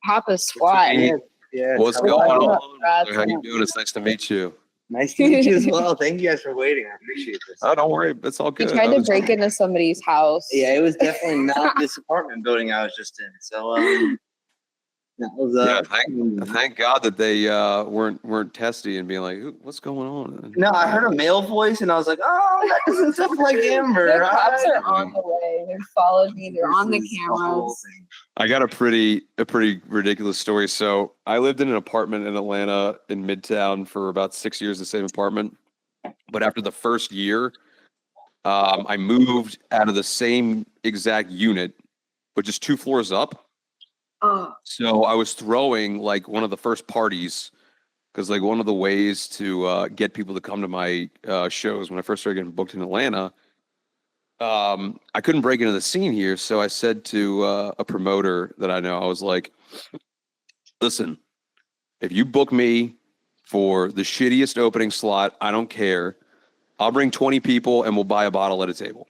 Papa Squat. Yeah. What's going on? How you doing? It's nice to meet you. Nice to meet you as well. Thank you guys for waiting. I appreciate this. Oh, don't worry. It's all good. You tried to break into somebody's house. Yeah, it was definitely not this apartment building I was just in. So, that was, thank God that they weren't testy and being like, what's going on? No, I heard a male voice and I was like, oh, that doesn't sound like Ember. The cops are on the way. They followed me. They're on the cameras. I got a pretty ridiculous story. So I lived in an apartment in Atlanta in Midtown for about 6 years, the same apartment. But after the first year, I moved out of the same exact unit, but just 2 floors up. So I was throwing like one of the first parties because like one of the ways to get people to come to my shows when I first started getting booked in Atlanta, I couldn't break into the scene here. So I said to a promoter that I know, I was like, listen, if you book me for the shittiest opening slot, I don't care. I'll bring 20 people and we'll buy a bottle at a table.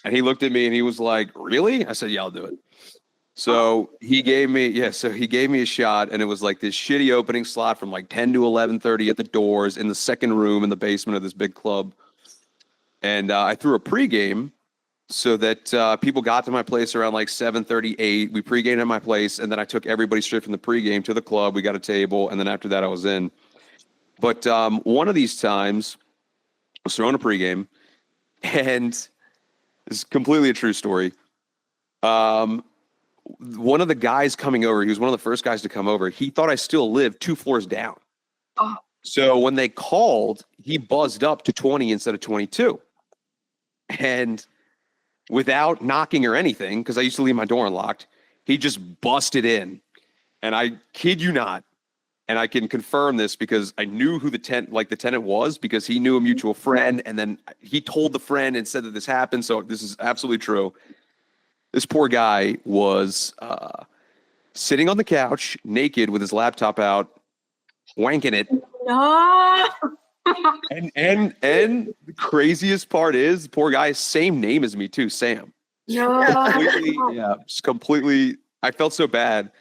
And he looked at me and he was like, really? I said, yeah, I'll do it. So he gave me a shot, and it was like this shitty opening slot from like 10 to 11:30 at the doors in the second room in the basement of this big club. And I threw a pregame so that people got to my place around like 7:38. We pregamed at my place, and then I took everybody straight from the pregame to the club. We got a table, and then after that I was in. But one of these times I was throwing a pregame, and it's completely a true story. One of the guys coming over, he was one of the first guys to come over. He thought I still lived 2 floors down. Oh. So when they called, he buzzed up to 20 instead of 22. And without knocking or anything, because I used to leave my door unlocked, he just busted in. And I kid you not, and I can confirm this because I knew who the tenant was because he knew a mutual friend. And then he told the friend and said that this happened. So this is absolutely true. This poor guy was sitting on the couch, naked, with his laptop out, wanking it. No. and the craziest part is, the poor guy, same name as me too, Sam. No. Completely. I felt so bad,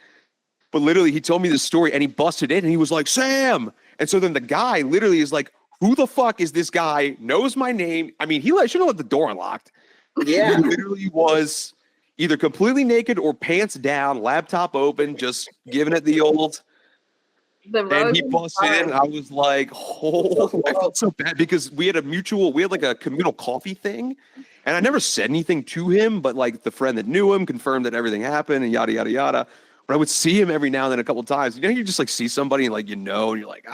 but literally, he told me this story, and he busted in, and he was like, "Sam!" And so then the guy literally is like, "Who the fuck is this guy? Knows my name? I mean, he should have left the door unlocked." Yeah, he literally was either completely naked or pants down, laptop open, just giving it the old. And he busted in, and I was like, oh, I felt so bad because we had like a communal coffee thing, and I never said anything to him, but like the friend that knew him confirmed that everything happened and yada, yada, yada. But I would see him every now and then a couple of times. You know, you just like see somebody and like, and you're like,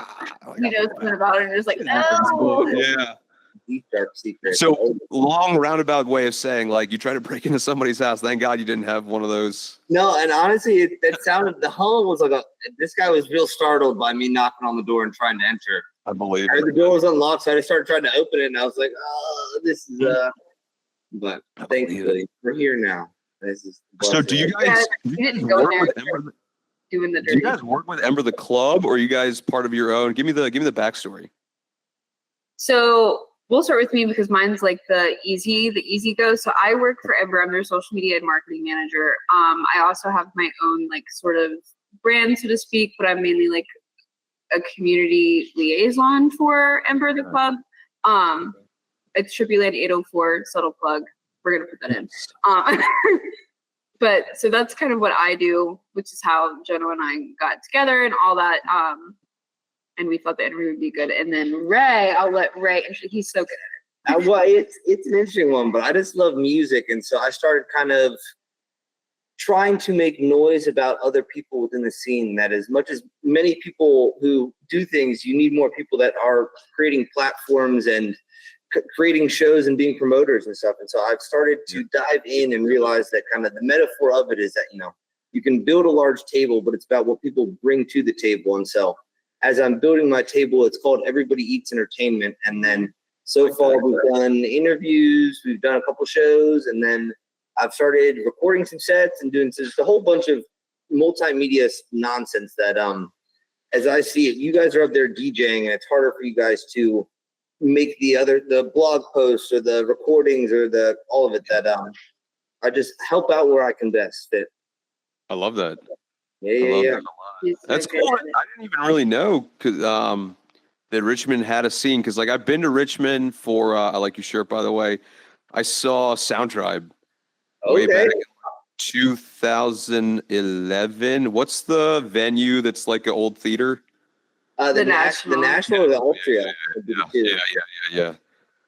you know something about it, and you're just like, no. Yeah. Deep dark secret. So long roundabout way of saying, like, you try to break into somebody's house. Thank God you didn't have one of those. No, and honestly, that sounded, the hull was like this guy was real startled by me knocking on the door and trying to enter. I believe the door was unlocked, so I just started trying to open it, and I was like, oh, this is but thankfully we're here now. This is so do you guys work with Ember? Doing the dirty. Do you guys work with Ember the club, or are you guys part of your own? Give me the backstory. So we'll start with me because mine's like the easy go. So I work for Ember. I'm their social media and marketing manager. I also have my own like sort of brand, so to speak, but I'm mainly like a community liaison for Ember the club. It's Trippyland 804, subtle plug. We're gonna put that in. But so that's kind of what I do, which is how Jenna and I got together and all that. And we thought the interview would be good. And then Ray, I'll let Ray, he's so good at it. Well, it's an interesting one, but I just love music. And so I started kind of trying to make noise about other people within the scene. That as much as many people who do things, you need more people that are creating platforms and creating shows and being promoters and stuff. And so I've started to dive in and realize that kind of the metaphor of it is that, you know, you can build a large table, but it's about what people bring to the table. And so as I'm building my table, it's called Everybody Eats Entertainment. And then so far we've done interviews, we've done a couple shows, and then I've started recording some sets and doing just a whole bunch of multimedia nonsense that, as I see it, you guys are up there DJing, and it's harder for you guys to make the blog posts or the recordings or all of it that I just help out where I can best fit. I love that. Yeah, I yeah, love yeah. that a lot. He's so That's good cool. at it. I didn't even really know that Richmond had a scene because like I've been to Richmond for I like your shirt by the way. I saw Sound Tribe way Okay. back in 2011. What's the venue that's like an old theater? The National. National or the Altria? Yeah.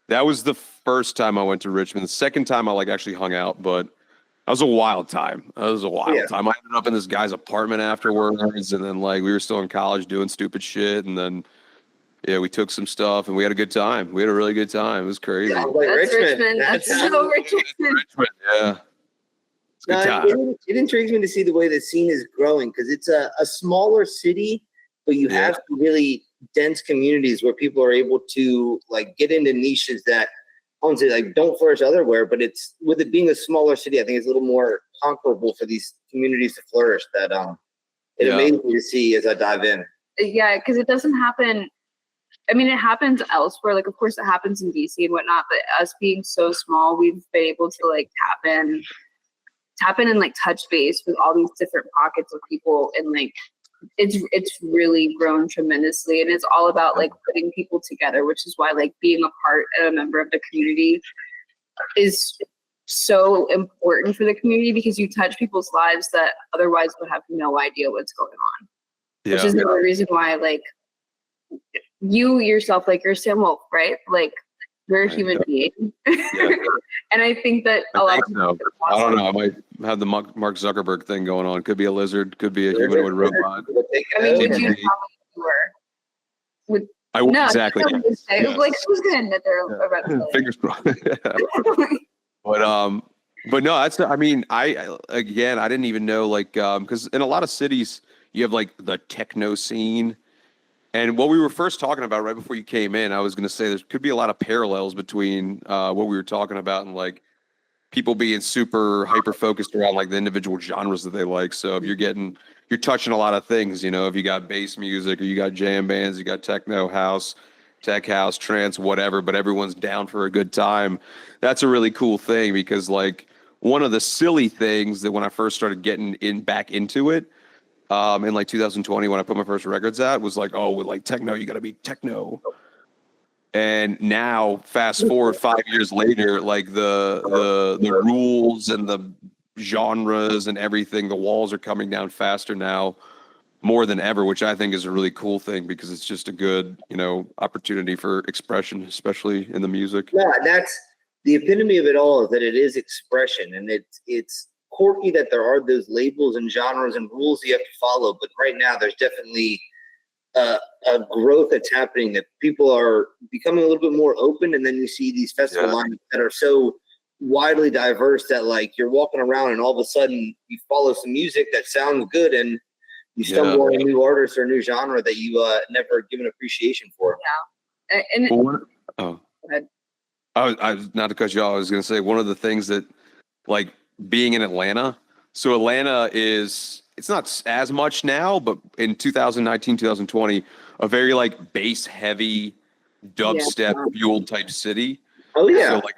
That was the first time I went to Richmond. The second time I like actually hung out, but that was a wild time. That was a wild Yeah. time. I ended up in this guy's apartment afterwards, and then like we were still in college doing stupid shit, and then yeah, we took some stuff and we had a good time. We had a really good time. It was crazy. Sounds like That's Richmond. That's That's so Richmond. Richmond, yeah. It's a No, good time. it intrigues me to see the way the scene is growing because it's a smaller city, but you have really dense communities where people are able to like get into niches that I won't say like don't flourish everywhere, but it's with it being a smaller city, I think it's a little more comparable for these communities to flourish. That it amazes me to see as I dive in. Yeah, because it doesn't happen. I mean, it happens elsewhere. Like, of course, it happens in DC and whatnot. But us being so small, we've been able to like tap in and like touch base with all these different pockets of people, and like it's really grown tremendously. And it's all about like putting people together, which is why like being a part and a member of the community is so important for the community because you touch people's lives that otherwise would have no idea what's going on. Yeah. Which is the reason why like you yourself, like you're Sam Wolfe, right? Like you're a human being. And I think that a lot of people I don't know. I might have the Mark Zuckerberg thing going on. Could be a lizard, could be a humanoid robot. I mean, would you know how you were? I would exactly. Yes. Like who's gonna admit they're about Fingers crossed. But no, that's I mean, I didn't even know like because in a lot of cities you have like the techno scene. And what we were first talking about right before you came in, I was going to say there could be a lot of parallels between what we were talking about and like people being super hyper focused around like the individual genres that they like. So if you're touching a lot of things, you know, if you got bass music or you got jam bands, you got techno, house, tech house, trance, whatever, but everyone's down for a good time. That's a really cool thing because like one of the silly things that when I first started getting back into it, in like 2020 when I put my first records out was like, oh, with like techno, you got to be techno. And now fast forward 5 years later, like the rules and the genres and everything, the walls are coming down faster now more than ever, which I think is a really cool thing because it's just a good, you know, opportunity for expression, especially in the music. Yeah, that's the epitome of it all is that it is expression and it's quirky that there are those labels and genres and rules you have to follow, but right now there's definitely a growth that's happening that people are becoming a little bit more open, and then you see these festival lineups that are so widely diverse that like you're walking around and all of a sudden you follow some music that sounds good and you stumble on a new artist or a new genre that you never given appreciation for. Yeah. And go ahead. I was not to cut you off. I was going to say one of the things that like being in Atlanta. So Atlanta it's not as much now, but in 2019, 2020, a very like bass heavy dubstep fueled type city. Oh yeah. So like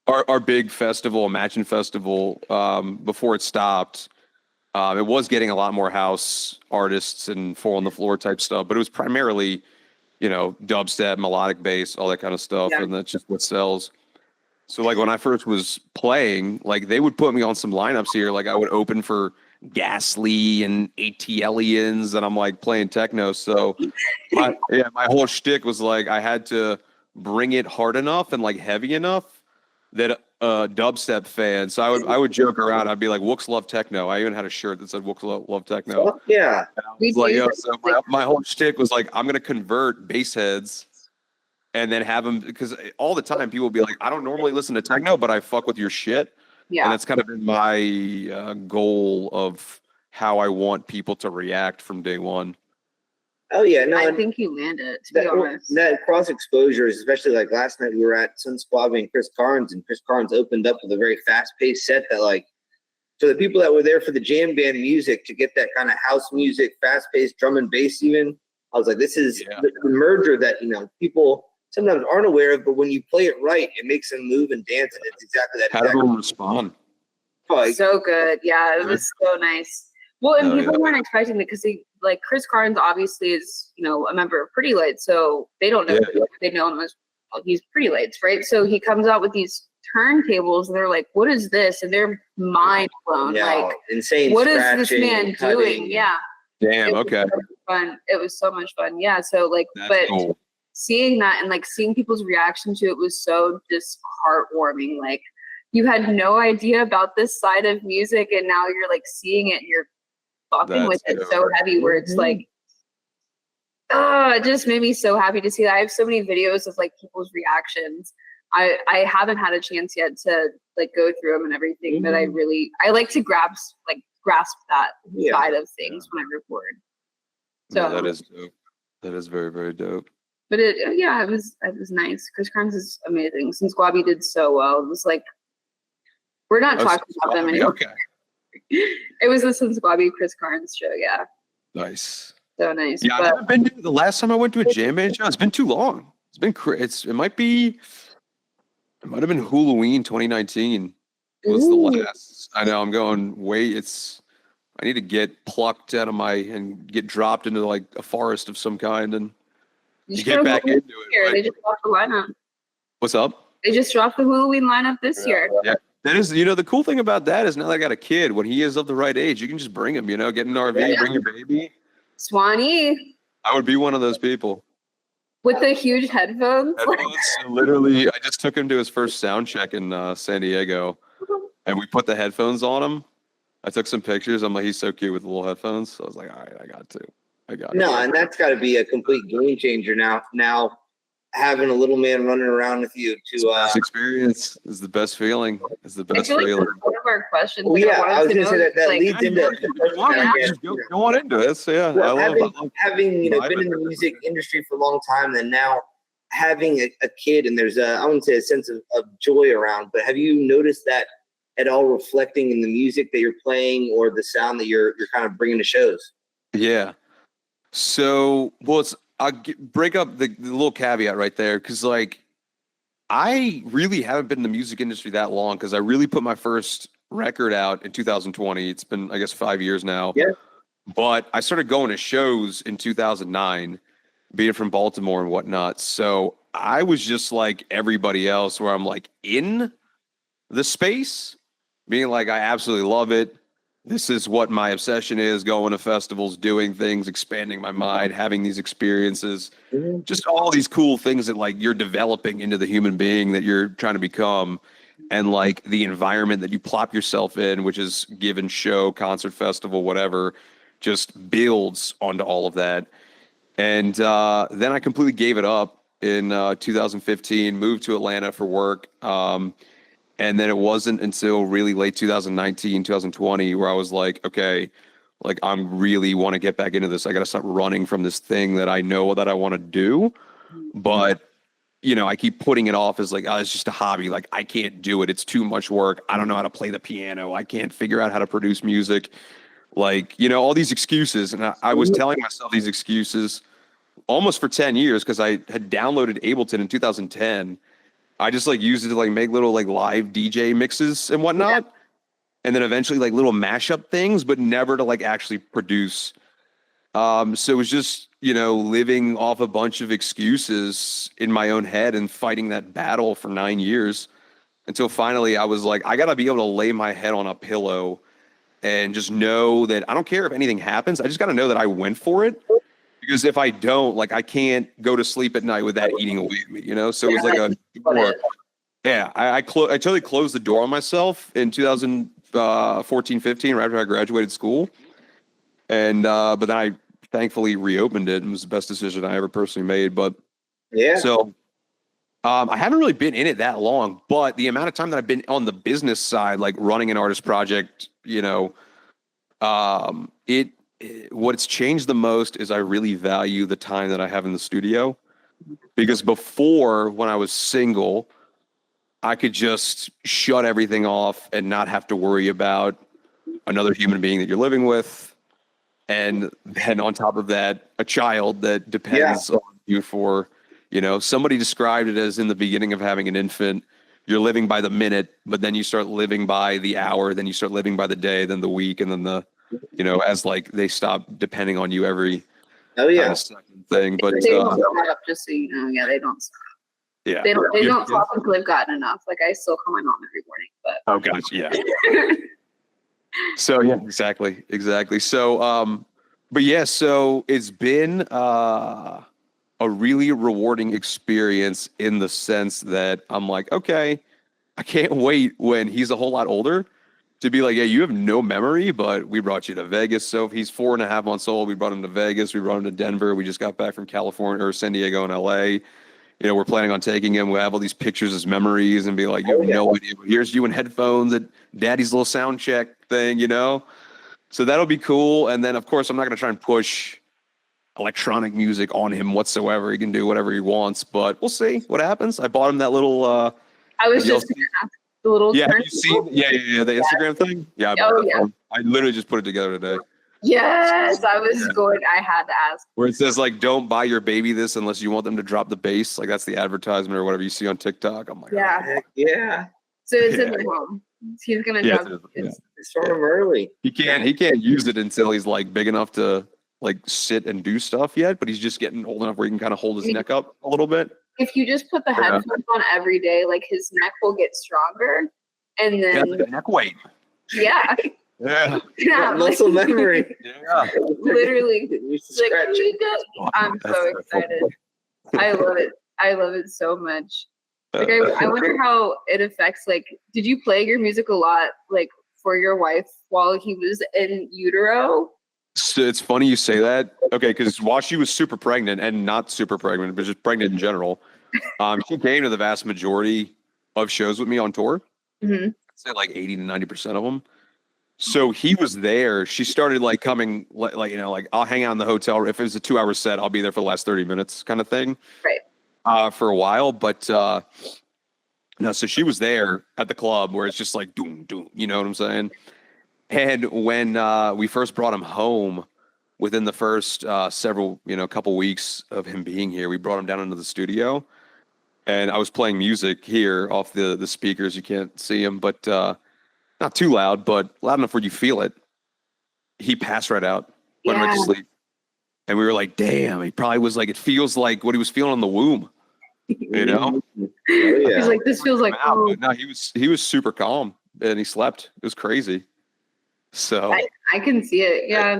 our big festival, Imagine Festival, before it stopped, it was getting a lot more house artists and four on the floor type stuff, but it was primarily, you know, dubstep, melodic bass, all that kind of stuff. And that's just what sells. So like when I first was playing, like they would put me on some lineups here. Like I would open for Ghastly and ATLians and I'm like playing techno. So my whole shtick was like I had to bring it hard enough and like heavy enough that a dubstep fan. So I would joke around. I'd be like, Wooks love techno. I even had a shirt that said Wooks love techno. Oh, yeah. My whole shtick was like, I'm going to convert bass heads and then have them, because all the time people will be like, I don't normally listen to techno, but I fuck with your shit. Yeah. And that's kind of been my goal of how I want people to react from day one. Oh yeah, no, I think you landed, to be honest. That cross exposure is especially like last night we were at Sun Squab and Chris Carnes opened up with a very fast paced set that like for the people that were there for the jam band music to get that kind of house music, fast paced drum and bass even. I was like, this is the merger that, you know, people sometimes aren't aware of, but when you play it right, it makes them move and dance, and it's exactly that. How do people respond? So good. Yeah, it was so nice. Well, and Oh, people yeah. weren't expecting it because like Chris Carnes obviously is, a member of Pretty Lights, so they don't know. Yeah. They know him as, well, he's Pretty Lights, right? So he comes out with these turntables, and they're like, "What is this?" And they're mind blown. Yeah, Like, insane. what is this scratching, man cutting. doing? Yeah, Damn. it was Okay. so much fun. It was so much fun. Yeah. So like, That's but cool. seeing that and like seeing people's reaction to it was so just heartwarming. Like, you had no idea about this side of music, and now you're like seeing it, and you're fucking with That's it so heavy where it's like, oh, it just made me so happy to see that. I have so many videos of like people's reactions. I haven't had a chance yet to like go through them and everything, but I like to grasp that side of things when I record. So Yeah, that is dope. That is very, very dope. but it was nice. Chris Carnes is amazing. Since Squabby did so well, it was like, we're not talking about them anymore. Okay. It was the Since Squabby Chris Carnes show. Yeah, Nice. so nice. Yeah, but, I haven't been to the last time I went to a jam band show. It's been too long. It's been it might have been Halloween 2019 was the Ooh. last. I know I'm going I need to get plucked out of and get dropped into like a forest of some kind and You should get go back Halloween into this it. year. Right? They just dropped the lineup. What's up? They just dropped the Halloween lineup this year. Yeah. That is, the cool thing about that is now that I got a kid, when he is of the right age, you can just bring him, get in an RV, bring your baby. Swanee I would be one of those people. with the huge headphones. Literally, I just took him to his first sound check in San Diego, and we put the headphones on him. I took some pictures. I'm like, he's so cute with the little headphones. So I was like, all right, I got to. No, and that's got to be a complete game changer now. Now, having a little man running around with you This experience is the best feeling. It's the I best feel like feeling. that's one of our questions. Well, like, yeah, I was wanted going to say that like, leads into Go on into it. So, yeah, well, I love having been in the music industry for a long time, then now having a kid, and there's I wouldn't say a sense of joy around, but have you noticed that at all reflecting in the music that you're playing or the sound that you're kind of bringing to shows? Yeah. So, I'll break up the little caveat right there, because like I really haven't been in the music industry that long, because I really put my first record out in 2020. It's been, I guess, 5 years now. Yeah. But I started going to shows in 2009, being from Baltimore and whatnot. So I was just like everybody else, where I'm like in the space, being like, I absolutely love it. This is what my obsession is, going to festivals, doing things, expanding my mind, having these experiences, just all these cool things that like you're developing into the human being that you're trying to become. And like the environment that you plop yourself in, which is given show, concert, festival, whatever, just builds onto all of that. And then I completely gave it up in 2015, moved to Atlanta for work. And then it wasn't until really late 2019, 2020, where I was like, okay, like I'm really want to get back into this. I got to start running from this thing that I know that I want to do. But, I keep putting it off as like, oh, it's just a hobby. Like I can't do it. It's too much work. I don't know how to play the piano. I can't figure out how to produce music. Like, all these excuses. And I was telling myself these excuses almost for 10 years, because I had downloaded Ableton in 2010. I just like used it to like make little like live DJ mixes and whatnot. And then eventually like little mashup things, but never to like actually produce. So it was just, living off a bunch of excuses in my own head and fighting that battle for 9 years, until finally I was like, I got to be able to lay my head on a pillow and just know that I don't care if anything happens. I just got to know that I went for it. Because if I don't, like, I can't go to sleep at night with that eating away at me, So it was like a door. Yeah, I totally closed the door on myself in 2014, 15, right after I graduated school. And but then I thankfully reopened it, and it was the best decision I ever personally made. But Yeah. so I haven't really been in it that long, but the amount of time that I've been on the business side, like running an artist project, what's changed the most is I really value the time that I have in the studio, because before, when I was single, I could just shut everything off and not have to worry about another human being that you're living with. And then on top of that, a child that depends on you for, somebody described it as in the beginning of having an infant, you're living by the minute, but then you start living by the hour, then you start living by the day, then the week, and then the you know, as like they stop depending on you every Oh kind yeah. of second thing. But They don't stop, just so you know. Yeah, they don't stop. yeah, They don't stop until they've gotten enough. Like I still call my mom every morning, but oh gosh, yeah. So yeah, exactly. So but yeah, so it's been a really rewarding experience in the sense that I'm like, okay, I can't wait when he's a whole lot older to be like, yeah, you have no memory, but we brought you to Vegas. So if he's 4.5 months old, we brought him to Vegas, we brought him to Denver, we just got back from California or San Diego and LA. You know, we're planning on taking him. We'll have all these pictures as memories and be like, you have no idea. Here's you in headphones at daddy's little sound check thing, you know? So that'll be cool. And then, of course, I'm not going to try and push electronic music on him whatsoever. He can do whatever he wants, but we'll see what happens. I bought him that little. I was just gonna ask the little. Yeah, have you seen? Yeah, the Instagram thing. Yeah, I bought that from him. I literally just put it together today. Yes, I was going. I had to ask. Where it says like, "Don't buy your baby this unless you want them to drop the bass." Like that's the advertisement or whatever you see on TikTok. I'm like, Yeah. Heck yeah. So it's in my home. He's gonna drop it. Start him early. He can't use it until he's like big enough to like sit and do stuff yet, but he's just getting old enough where he can kind of hold his neck up a little bit. If you just put the headphones on every day, like his neck will get stronger, and then like neck weight. Yeah. Yeah. Muscle memory. Yeah. Literally. Like, I'm so excited. I love it so much. Like I wonder how it affects. Like, did you play your music a lot, like for your wife while he was in utero? So it's funny you say that. Okay, because while she was super pregnant and not super pregnant, but just pregnant in general, she came to the vast majority of shows with me on tour. Mm-hmm. I'd say like 80 to 90% of them. So he was there. She started like coming, like you know, like I'll hang out in the hotel. If it was a 2-hour set, I'll be there for the last 30 minutes, kind of thing. Right. For a while, but no. So she was there at the club where it's just like doom doom. You know what I'm saying? And when we first brought him home, within the first several, couple weeks of him being here, we brought him down into the studio, and I was playing music here off the speakers. You can't see him, but not too loud, but loud enough where you feel it. He passed right out, went right to sleep, and we were like, "Damn!" He probably was like, it feels like what he was feeling in the womb, you know? He's like, this feels like. Oh. No, he was super calm, and he slept. It was crazy. So I can see it. Yeah.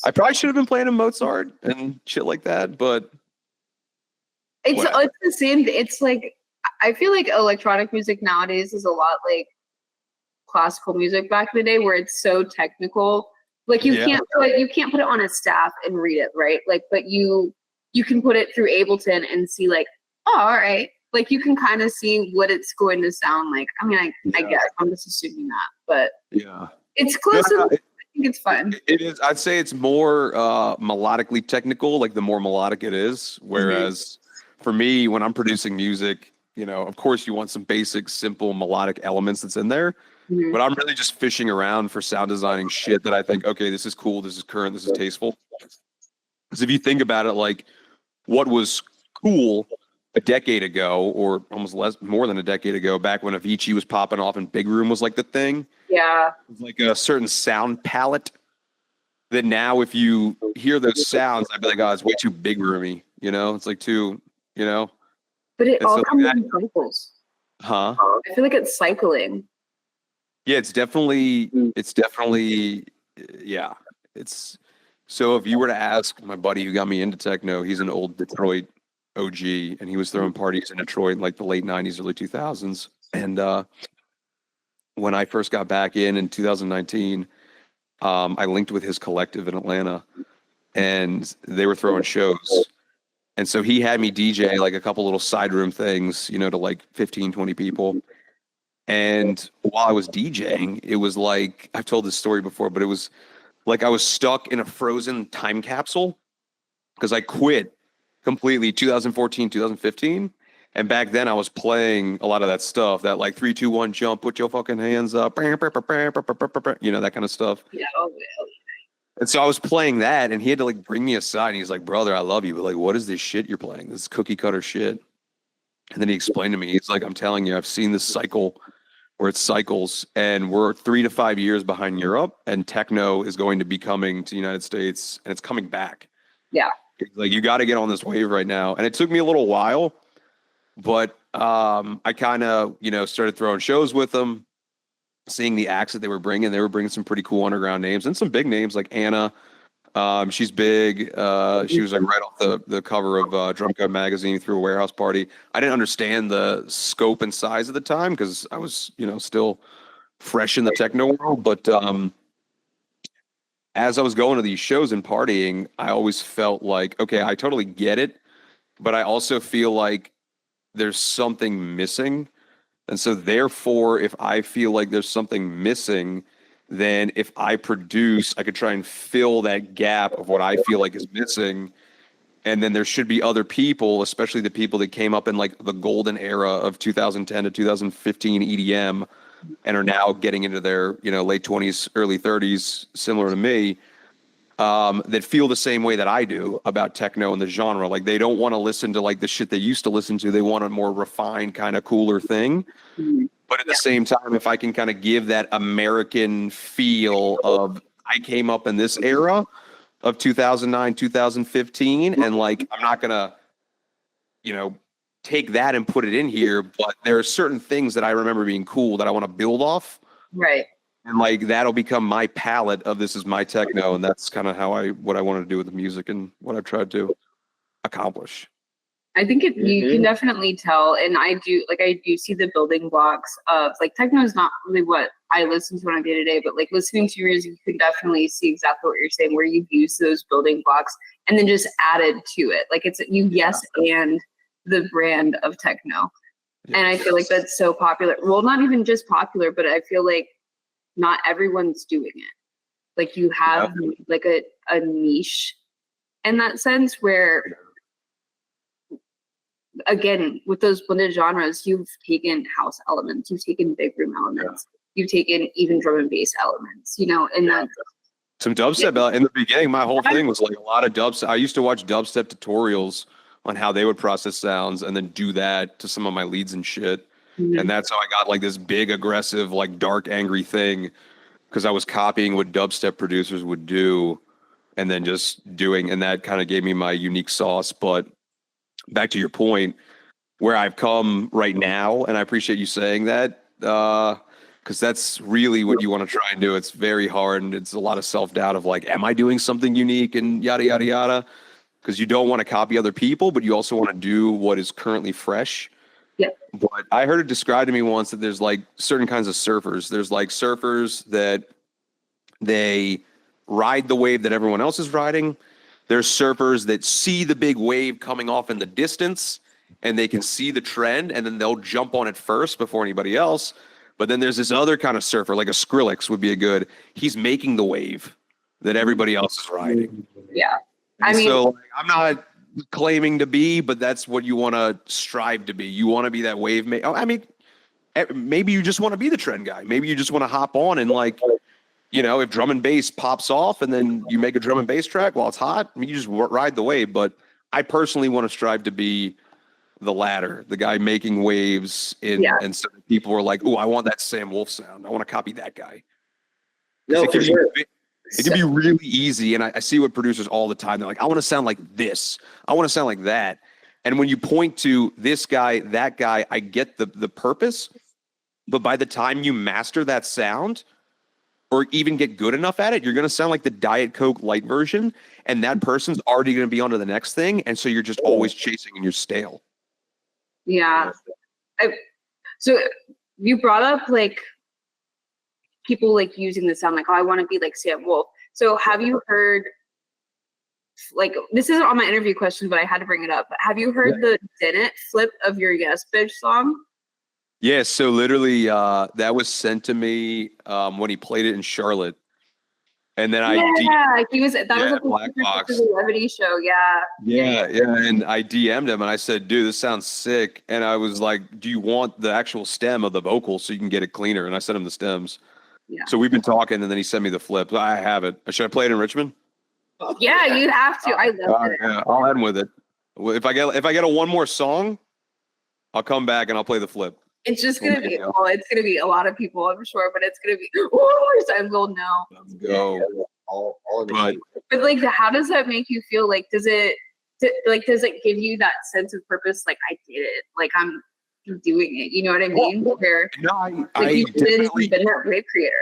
I probably should have been playing him Mozart and shit like that, but it's the same. It's like I feel like electronic music nowadays is a lot like classical music back in the day, where it's so technical. Like you can't put it on a staff and read it, right? Like, but you can put it through Ableton and see like, oh, all right. Like you can kind of see what it's going to sound like. I mean, I guess I'm just assuming that, but yeah. It's close enough. I think it's fun. It is. I'd say it's more melodically technical, like the more melodic it is. Whereas for me, when I'm producing music, of course you want some basic, simple melodic elements that's in there. Mm-hmm. But I'm really just fishing around for sound designing shit that I think, okay, this is cool, this is current, this is tasteful. Because if you think about it, like what was cool a decade ago, or almost more than a decade ago, back when Avicii was popping off and Big Room was like the thing. Yeah. It was like a certain sound palette that now if you hear those sounds, I'd be like, oh, it's way too big roomy. It's like too, But it all comes in cycles. Huh? I feel like it's cycling. Yeah, it's definitely, yeah. It's so if you were to ask my buddy who got me into techno, he's an old Detroit OG, and he was throwing parties in Detroit in like the late 90s, early 2000s. And when I first got back in 2019, I linked with his collective in Atlanta, and they were throwing shows. And so he had me DJ like a couple little side room things, to like 15, 20 people. And while I was DJing, it was like, I've told this story before, but it was like I was stuck in a frozen time capsule because I quit completely 2014, 2015. And back then I was playing a lot of that stuff, that like 3, 2, 1 jump, put your fucking hands up, that kind of stuff. Yeah. And so I was playing that, and he had to like bring me aside, and he's like, brother, I love you, but like, what is this shit you're playing? This cookie cutter shit. And then he explained to me, he's like, I'm telling you, I've seen this cycle where it cycles, and we're 3 to 5 years behind Europe, and techno is going to be coming to the United States, and it's coming back. Yeah. Like, you got to get on this wave right now. And it took me a little while, but I kind of, started throwing shows with them, seeing the acts that they were bringing. They were bringing some pretty cool underground names and some big names like Anna. She's big. She was like right off the cover of Drum Code magazine through a warehouse party. I didn't understand the scope and size at the time because I was, still fresh in the techno world. But as I was going to these shows and partying, I always felt like, okay, I totally get it, but I also feel like there's something missing. And so therefore, if I feel like there's something missing, then if I produce, I could try and fill that gap of what I feel like is missing. And then there should be other people, especially the people that came up in like the golden era of 2010 to 2015 EDM and are now getting into their, late 20s, early 30s, similar to me, that feel the same way that I do about techno and the genre. Like, they don't want to listen to like the shit they used to listen to. They want a more refined, kind of cooler thing. But at the same time, if I can kind of give that American feel of, I came up in this era of 2009, 2015, and like, I'm not going to, take that and put it in here, but there are certain things that I remember being cool that I want to build off. Right. And like, that'll become my palette of this is my techno. And that's kind of what I want to do with the music and what I've tried to accomplish. I think you can definitely tell, and I do see the building blocks of like techno is not really what I listen to on a day to day, but like listening to your music, you can definitely see exactly what you're saying, where you've used those building blocks and then just added to it. Like it's and the brand of techno. Yes. And I feel like that's so popular. Well, not even just popular, but I feel like not everyone's doing it. Like you have like a niche in that sense where, again, with those blended genres, you've taken house elements, you've taken big room elements, you've taken even drum and bass elements, and that's some dubstep. In the beginning, my whole thing was like a lot of dubstep. I used to watch dubstep tutorials on how they would process sounds and then do that to some of my leads and shit. And that's how I got like this big, aggressive, like dark, angry thing, because I was copying what dubstep producers would do and then just doing, and that kind of gave me my unique sauce. But back to your point, where I've come right now, and I appreciate you saying that, because that's really what you want to try and do. It's very hard, and it's a lot of self-doubt of like, am I doing something unique and yada, yada, yada? Because you don't want to copy other people, but you also want to do what is currently fresh. Yeah. But I heard it described to me once that there's like certain kinds of surfers. There's like surfers that they ride the wave that everyone else is riding. There's surfers that see the big wave coming off in the distance and they can see the trend and then they'll jump on it first before anybody else. But then there's this other kind of surfer, like a Skrillex would be a good, he's making the wave that everybody else is riding. Yeah. So like, I'm not claiming to be, but that's what you want to strive to be. You want to be that wave. Maybe you just want to be the trend guy. Maybe you just want to hop on and like, if drum and bass pops off and then you make a drum and bass track while it's hot, you just ride the wave. But I personally want to strive to be the latter, the guy making waves and so people are like, oh, I want that Sam Wolfe sound. I want to copy that guy. No, for sure. It can be really easy. And I see what producers all the time. They're like, I want to sound like this. I want to sound like that. And when you point to this guy, that guy, I get the purpose. But by the time you master that sound or even get good enough at it, you're going to sound like the Diet Coke light version. And that person's already going to be on to the next thing. And so you're just always chasing and you're stale. Yeah. So you brought up like people like using the sound like, oh, I want to be like Sam Wolfe. So have you heard, like, this isn't on my interview question, but I had to bring it up. Have you heard the Didn't flip of your Yes Bitch song? Yeah, so literally that was sent to me when he played it in Charlotte. And then he was that was a Black Box levity show. Yeah. And I DM'd him and I said, dude, this sounds sick. And I was like, do you want the actual stem of the vocal so you can get it cleaner? And I sent him the stems. Yeah. So we've been talking and then he sent me the flip. I have it. Should I play it in Richmond? Yeah, you have to. I love it. Yeah, I'll end with it. If I get one more song, I'll come back and I'll play the flip. It's just Well, gonna there be, you go. well, it's gonna be a lot of people, I'm sure, but it's gonna be, oh, Sam Gold, no. Let's go. All of But- it. But like, how does that make you feel? Like, does it give you that sense of purpose? Like, I did it. Like, I'm doing it. You know what I mean? Where No, like you've been that wave creator.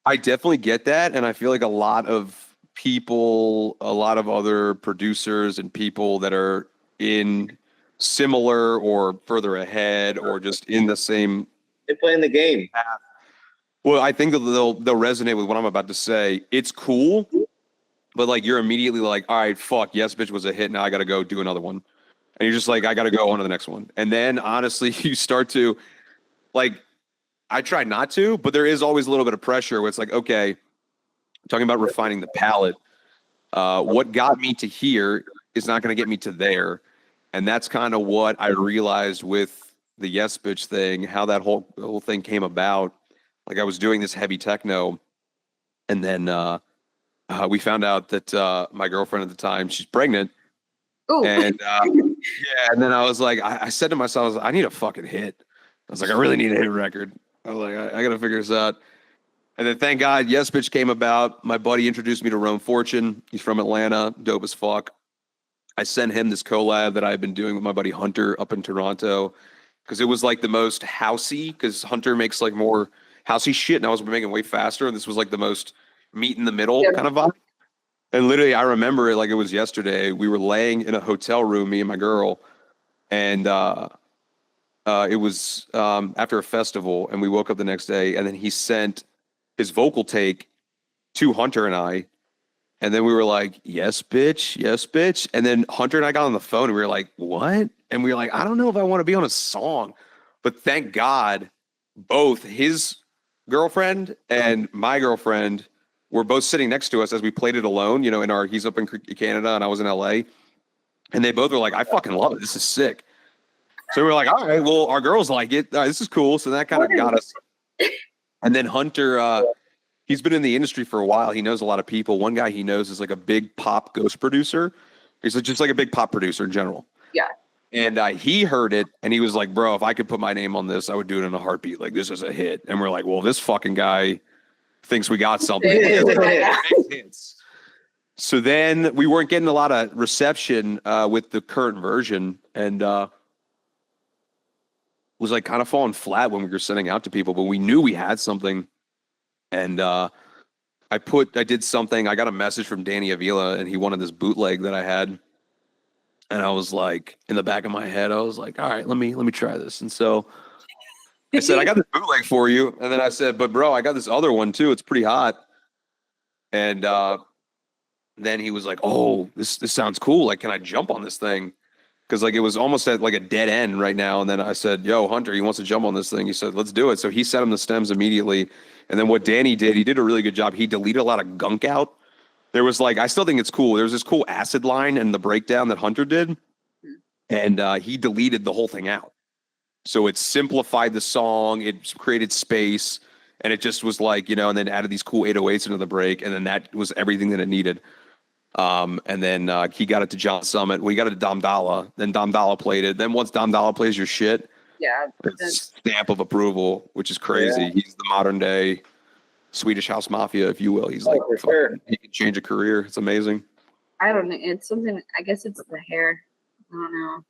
I definitely get that. And I feel like a lot of people, a lot of other producers and people that are in similar or further ahead or just in the same They're playing the game. path. Well, I think that they'll resonate with what I'm about to say. It's cool, but like you're immediately like, all right, fuck, yes, bitch was a hit. Now I got to go do another one. And you're just like, I got to go on to the next one. And then honestly, you start to like, I try not to, but there is always a little bit of pressure where it's like, okay, talking about refining the palette. What got me to here is not going to get me to there. And that's kind of what I realized with the Yes Bitch thing, how that whole thing came about. Like I was doing this heavy techno, and then we found out that my girlfriend at the time, she's pregnant. Ooh. And yeah, and then I was like, I said to myself, I was like, I need a fucking hit. I was like, I really need a hit record. I was like, I got to figure this out. And then thank God, Yes Bitch came about. My buddy introduced me to Rome Fortune. He's from Atlanta, dope as fuck. I sent him this collab that I've been doing with my buddy Hunter up in Toronto because it was like the most housey, because Hunter makes like more housey shit and I was making way faster. And this was like the most meet in the middle kind of vibe. And literally, I remember it like it was yesterday. We were laying in a hotel room, me and my girl, and it was after a festival, and we woke up the next day, and then he sent his vocal take to Hunter and I, and then we were like, yes, bitch, yes, bitch. And then Hunter and I got on the phone, and we were like, what? And we were like, I don't know if I want to be on a song, but thank God, both his girlfriend and my girlfriend were both sitting next to us as we played it alone, you know, he's up in Canada and I was in LA. And they both were like, I fucking love it. This is sick. So we were like, all right, well, our girls like it. This is cool. So that kind of got us. And then Hunter, he's been in the industry for a while. He knows a lot of people. One guy he knows is like a big pop ghost producer. He's just like a big pop producer in general. Yeah. And he heard it and he was like, bro, if I could put my name on this, I would do it in a heartbeat. Like, this is a hit. And we're like, well, this fucking guy thinks we got something. So then we weren't getting a lot of reception with the current version, and was like kind of falling flat when we were sending out to people, but we knew we had something. And I did something. I got a message from Danny Avila, and he wanted this bootleg that I had. And I was like, in the back of my head, I was like, all right, let me try this. And so I said, I got this bootleg for you. And then I said, but bro, I got this other one too. It's pretty hot. And then he was like, oh, this sounds cool. Like, can I jump on this thing? Because like it was almost at like a dead end right now. And then I said, yo, Hunter, he wants to jump on this thing. He said, let's do it. So he sent him the stems immediately. And then what Danny did, he did a really good job. He deleted a lot of gunk out. There was like, I still think it's cool. There was this cool acid line and the breakdown that Hunter did. And he deleted the whole thing out. So it simplified the song. It created space. And it just was like, you know, and then added these cool 808s into the break. And then that was everything that it needed. And then he got it to John Summit. We got it to Dom Dalla. Then Dom Dalla played it. Then once Dom Dalla plays your shit, Yeah. it's stamp of approval, which is crazy. Yeah. He's the modern day Swedish House Mafia, if you will. He's like, sure. He can change a career. It's amazing. I don't know. It's something, I guess it's the hair. I don't know.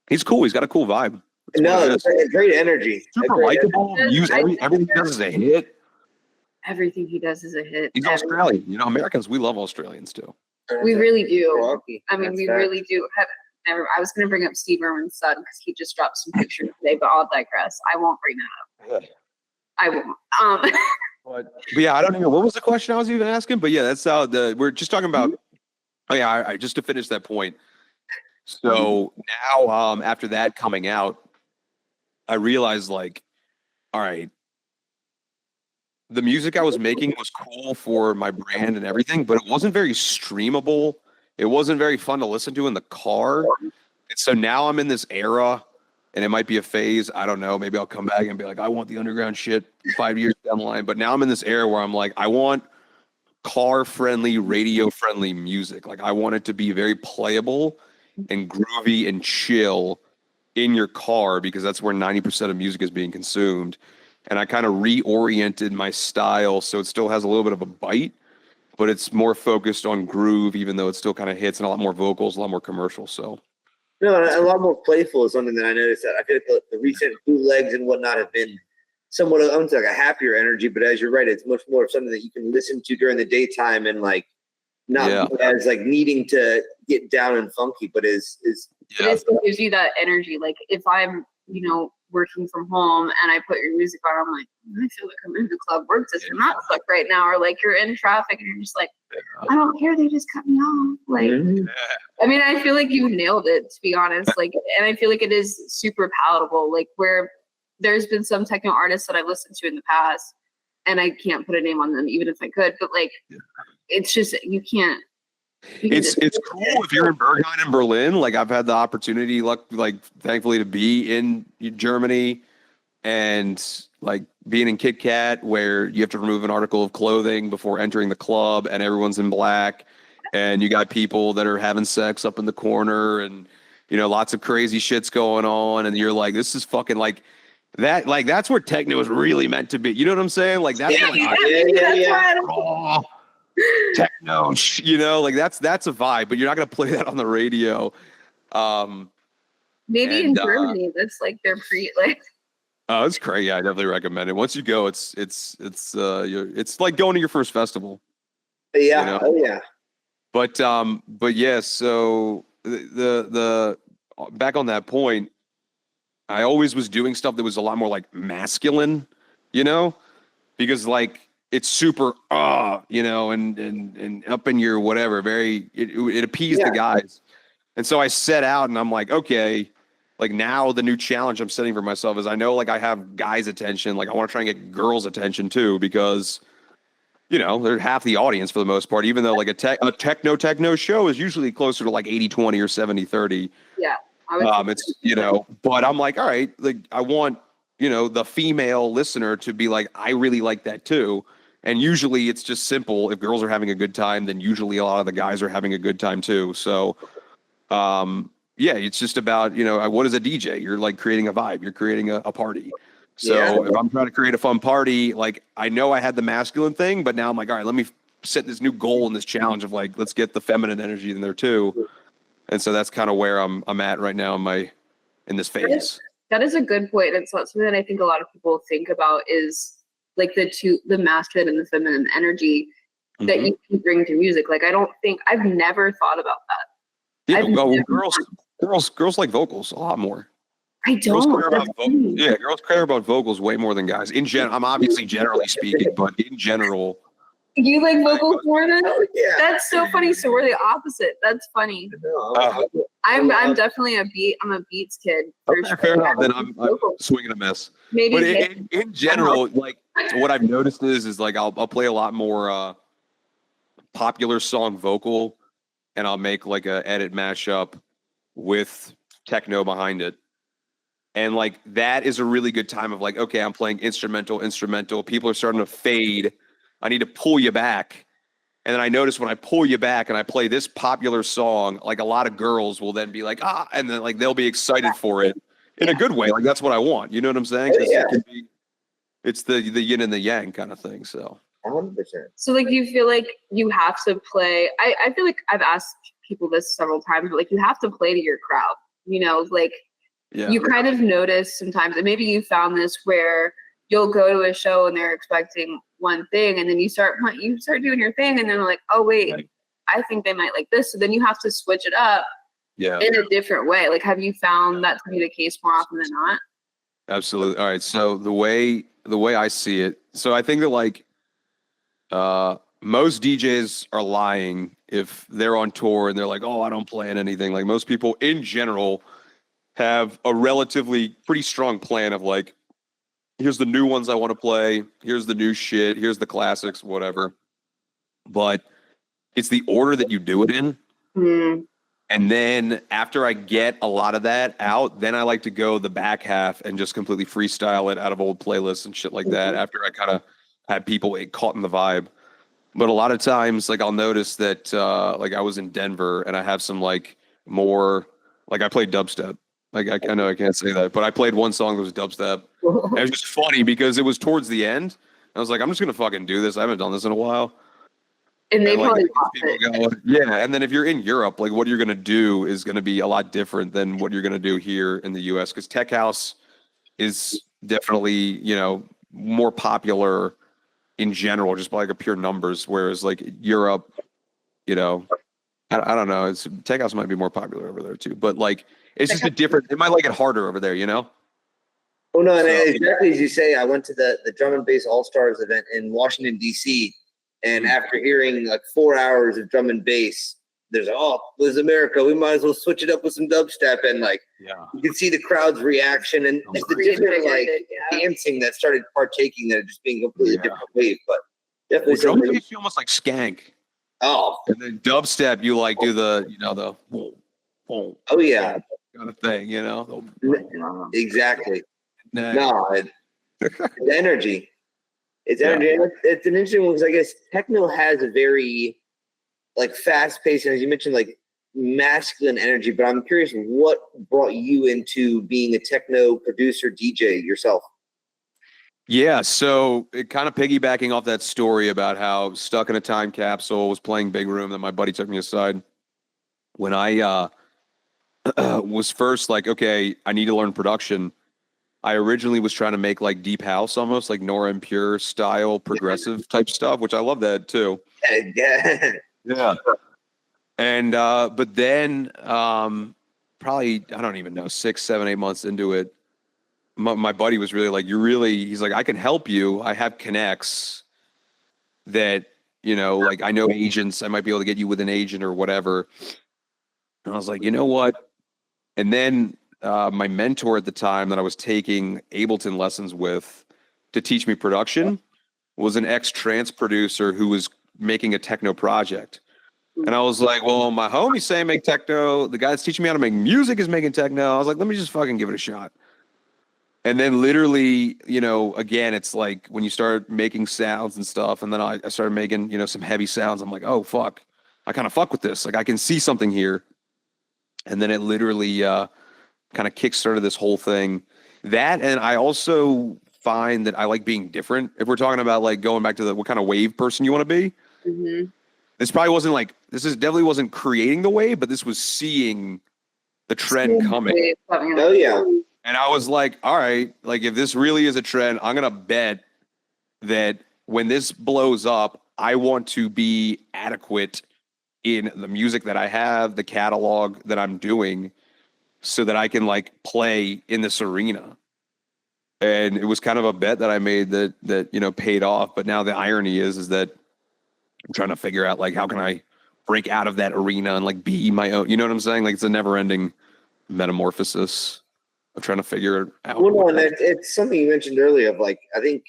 He's cool. He's got a cool vibe. That's great energy. Super likable. Everything he does is a hit. Everything he does is a hit. He's Australian. You know, Americans, we love Australians too. We really do. I mean, That's we fact. really do. I was going to bring up Steve Irwin's son because he just dropped some pictures today, but I'll digress. I won't bring that up. I won't. But yeah, I don't even know what was the question I was even asking. But yeah, that's how we're just talking about. Oh yeah, I just to finish that point. So now, after that coming out, I realized like, all right, the music I was making was cool for my brand and everything, but it wasn't very streamable. It wasn't very fun to listen to in the car. And so now I'm in this era, and it might be a phase. I don't know. Maybe I'll come back and be like, I want the underground shit 5 years down the line. But now I'm in this era where I'm like, I want car-friendly, radio-friendly music. Like I want it to be very playable and groovy and chill in your car because that's where 90% of music is being consumed. And I kind of reoriented my style so it still has a little bit of a bite, but it's more focused on groove, even though it still kind of hits and a lot more vocals, a lot more commercial. So No, and a lot more playful is something that I noticed that I feel like the recent bootlegs and whatnot have been somewhat of like a happier energy, but as you're right, it's much more of something that you can listen to during the daytime and like not as like needing to get down and funky, but it still gives you that energy. Like if I'm, working from home and I put your music on, I'm like, I feel like I'm in the club. Work doesn't not suck right now, or like you're in traffic and you're just like, I don't care, they just cut me off. Like, I mean, I feel like you nailed it, to be honest. Like, and I feel like it is super palatable. Like where there's been some techno artists that I've listened to in the past, and I can't put a name on them, even if I could. But like, it's just you can't. It's cool if you're in Berghain in Berlin. Like I've had the opportunity, thankfully, to be in Germany and like being in Kit Kat, where you have to remove an article of clothing before entering the club, and everyone's in black, and you got people that are having sex up in the corner, and lots of crazy shit's going on, and you're like, this is fucking like that. Like that's where techno is really meant to be. You know what I'm saying? Like that's raw techno, like that's a vibe, but you're not gonna play that on the radio. Maybe in Germany, that's like their Oh, it's crazy. Yeah, I definitely recommend it. Once you go, it's like going to your first festival. Yeah. Oh yeah. But yeah. So the back on that point, I always was doing stuff that was a lot more like masculine, because like. It's super, and up in your whatever, it appeased the guys. And so I set out and I'm like, okay, like now the new challenge I'm setting for myself is I know like I have guys' attention. Like I want to try and get girls' attention too, because, they're half the audience for the most part, even though like a techno show is usually closer to like 80-20 or 70-30. Yeah. It's, but I'm like, all right, like I want, the female listener to be like, I really like that too. And usually it's just simple. If girls are having a good time, then usually a lot of the guys are having a good time too. So, it's just about, what is a DJ? You're like creating a vibe. You're creating a party. So if I'm trying to create a fun party, like I know I had the masculine thing, but now I'm like, all right, let me set this new goal and this challenge of like, let's get the feminine energy in there too. And so that's kind of where I'm at right now in this phase. That is a good point. It's not something that I think a lot of people think about is like the masculine and the feminine energy that you can bring to music. Like I've never thought about that. Yeah, girls like vocals a lot more. I don't. Girls care about vocals way more than guys. In general, I'm obviously generally speaking, but in general. You like vocals more than? Yeah. That's so funny. So we're the opposite. That's funny. I'm definitely I'm a beats kid. Fair enough. Then I'm swinging a miss. Maybe. But in general, like what I've noticed is like I'll play a lot more popular song vocal, and I'll make like a edit mashup with techno behind it. And like that is a really good time of like, okay, I'm playing instrumental. People are starting to fade. I need to pull you back. And then I notice when I pull you back and I play this popular song, like a lot of girls will then be like, and then like they'll be excited for it in a good way. Like that's what I want. You know what I'm saying? It's the yin and the yang kind of thing. So 100%. So like you feel like you have to play. I feel like I've asked people this several times, but like you have to play to your crowd, you kind of notice sometimes, and maybe you found this where you'll go to a show and they're expecting one thing, and then you start doing your thing, and then they're like, oh wait, I think they might like this. So then you have to switch it up in a different way. Like, have you found that to be the case more often than not? Absolutely. All right. So the way I see it, so I think that like most DJs are lying if they're on tour and they're like, oh, I don't plan anything. Like most people in general have a relatively pretty strong plan of like, here's the new ones I want to play. Here's the new shit. Here's the classics, whatever. But it's the order that you do it in. Mm. And then after I get a lot of that out, then I like to go the back half and just completely freestyle it out of old playlists and shit like that after I kind of had people caught in the vibe. But a lot of times, like I'll notice that like I was in Denver and I have some like more, like I played dubstep. Like I know I can't say that, but I played one song that was dubstep. And it was just funny because it was towards the end. I was like, I'm just gonna fucking do this. I haven't done this in a while. And they And, like, probably it lost gets people it. going. Yeah, and then if you're in Europe, like what you're gonna do is gonna be a lot different than what you're gonna do here in the U.S. because tech house is definitely more popular in general, just by like a pure numbers. Whereas like Europe, you know, I don't know. It's tech house might be more popular over there too, but like it's just a different. It might like it harder over there, you know. Oh no, and So- exactly as you say, I went to the drum and bass all stars event in Washington D.C. and after hearing like 4 hours of drum and bass, there's this is America. We might as well switch it up with some dubstep, and like you can see the crowd's reaction and just the different like dancing that started partaking that just being a completely different wave, but definitely Well, drum and something. bass, you almost like skank, Oh, and then dubstep, you like do the the boom, boom, oh yeah, kind of thing, exactly. Nah. No, it's energy. It's energy. And it's an interesting one because I guess techno has a very like fast paced, and as you mentioned, like masculine energy. But I'm curious, what brought you into being a techno producer DJ yourself? Yeah, so it kind of piggybacking off that story about how stuck in a time capsule, was playing big room, that my buddy took me aside when I was first like, okay, I need to learn production. I originally was trying to make like deep house, almost like Nora En Pure style progressive type stuff, which I love that too. Yeah. Yeah. And but then probably, I don't even know, 6, 7, 8 months into it, my buddy was really like, he's like, I can help you. I have connects that, like I know agents, I might be able to get you with an agent or whatever. And I was like, you know what? And then my mentor at the time that I was taking Ableton lessons with to teach me production was an ex-trance producer who was making a techno project. And I was like, well, my homie's saying make techno. The guy that's teaching me how to make music is making techno. I was like, let me just fucking give it a shot. And then literally, again, it's like when you start making sounds and stuff, and then I started making, some heavy sounds. I'm like, oh, fuck. I kind of fuck with this. Like, I can see something here. And then it literally kind of kickstarted this whole thing. That, and I also find that I like being different. If we're talking about like going back to what kind of wave person you want to be, this probably wasn't like, definitely wasn't creating the wave, but this was seeing the trend coming. Oh yeah. And I was like, all right, like if this really is a trend, I'm going to bet that when this blows up, I want to be adequate in the music that I have, the catalog that I'm doing, so that I can like play in this arena. And it was kind of a bet that I made that paid off. But now the irony is that I'm trying to figure out like how can I break out of that arena and like be my own, you know what I'm saying? Like it's a never ending metamorphosis of trying to figure it out. Well, no, and it's something you mentioned earlier of like, I think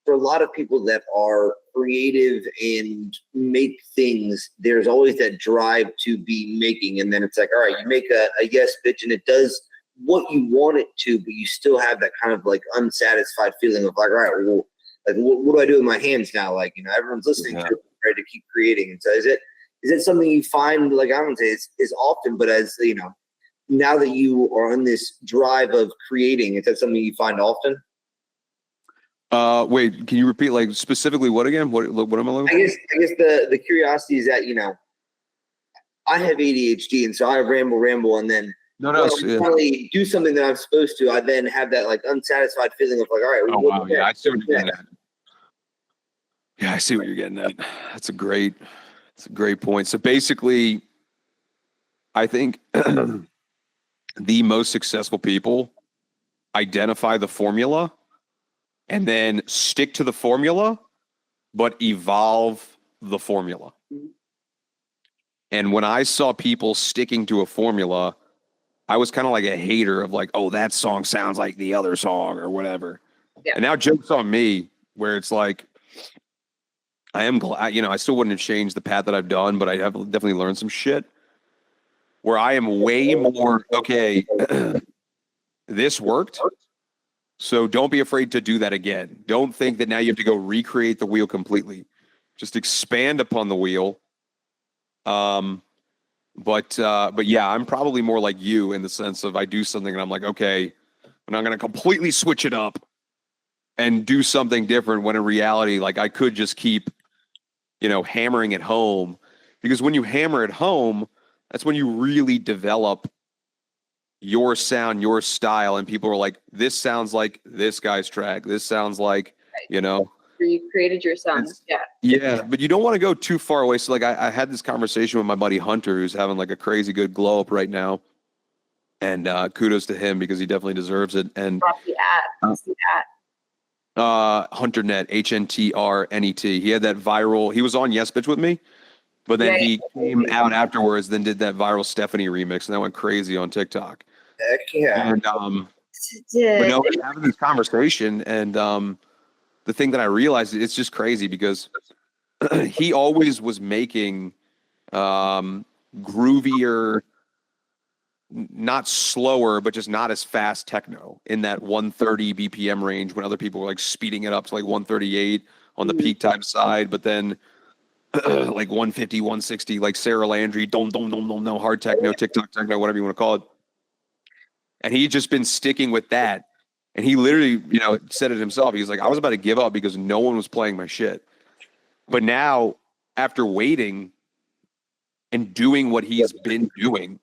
for a lot of people that are creative and make things, there's always that drive to be making. And then it's like, all right, you make a yes pitch and it does what you want it to, but you still have that kind of like unsatisfied feeling of like, all right, well, like what do I do with my hands now? Like, everyone's listening to it, ready to keep creating. And so is it something you find, like, I wouldn't say it's often, but as now that you are on this drive of creating, is that something you find often? Wait, can you repeat like specifically what again? What am I looking for? I guess the curiosity is that, I have ADHD and so I ramble and then when I finally do something that I'm supposed to, I then have that like unsatisfied feeling of like, all right. Oh, wow. Yeah, I see what you're getting at. Yeah, I see what you're getting at. That's a great point. So basically, I think the most successful people identify the formula and then stick to the formula, but evolve the formula. And when I saw people sticking to a formula, I was kind of like a hater of like, oh, that song sounds like the other song or whatever. Yeah. And now joke's on me, where it's like, I am glad, I still wouldn't have changed the path that I've done, but I have definitely learned some shit where I am way more, okay, this worked. So don't be afraid to do that again. Don't think that now you have to go recreate the wheel completely. Just expand upon the wheel. But yeah, I'm probably more like you in the sense of I do something and I'm like, okay, I'm not going to completely switch it up and do something different when in reality, like I could just keep, hammering at home, because when you hammer at home, that's when you really develop your sound, your style, and people are like, this sounds like this guy's track. This sounds like, you know, Where you created your sound. Yeah. yeah, but you don't want to go too far away. So like I had this conversation with my buddy Hunter, who's having like a crazy good glow up right now. And kudos to him because he definitely deserves it. And Drop the at. What's the at? HunterNet, HNTRNET. He had that viral. He was on Yes Bitch with me, but then he came out afterwards, then did that viral Stephanie remix, and that went crazy on TikTok. Heck yeah. And but no, we're having this conversation, and the thing that I realized, it's just crazy because he always was making groovier, not slower, but just not as fast techno in that 130 BPM range when other people were like speeding it up to like 138 on the peak time side, but then like 150, 160, like Sarah Landry, don't, hard techno, TikTok techno, whatever you want to call it. And he'd just been sticking with that. And he literally, said it himself. He was like, I was about to give up because no one was playing my shit. But now, after waiting and doing what he's been doing,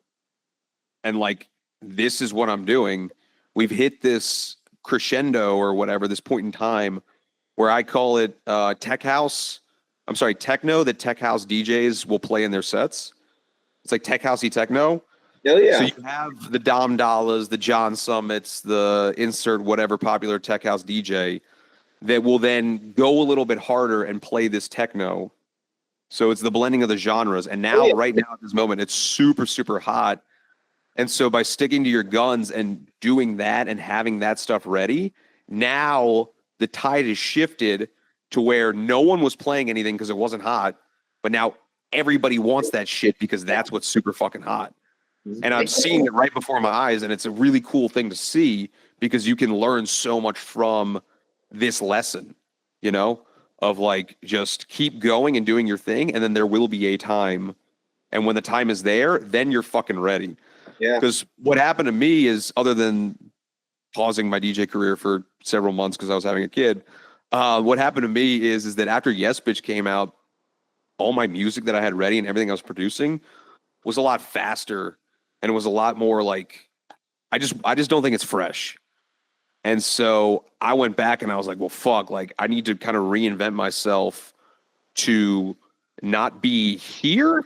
and like, this is what I'm doing, we've hit this crescendo or whatever, this point in time where I call it techno that tech house DJs will play in their sets. It's like tech housey techno. Oh, yeah. So you have the Dom Dollas, the John Summits, the insert whatever popular tech house DJ that will then go a little bit harder and play this techno. So it's the blending of the genres. And now, right now at this moment, it's super, super hot. And so by sticking to your guns and doing that and having that stuff ready, now the tide is shifted to where no one was playing anything because it wasn't hot. But now everybody wants that shit because that's what's super fucking hot. And I'm seeing it right before my eyes, and it's a really cool thing to see because you can learn so much from this lesson, of like just keep going and doing your thing, and then there will be a time. And when the time is there, then you're fucking ready. Yeah. Because what happened to me is, other than pausing my DJ career for several months because I was having a kid, what happened to me is that after Yes Bitch came out, all my music that I had ready and everything I was producing was a lot faster. And it was a lot more like, I just don't think it's fresh. And so I went back and I was like, well, fuck, like I need to kind of reinvent myself to not be here,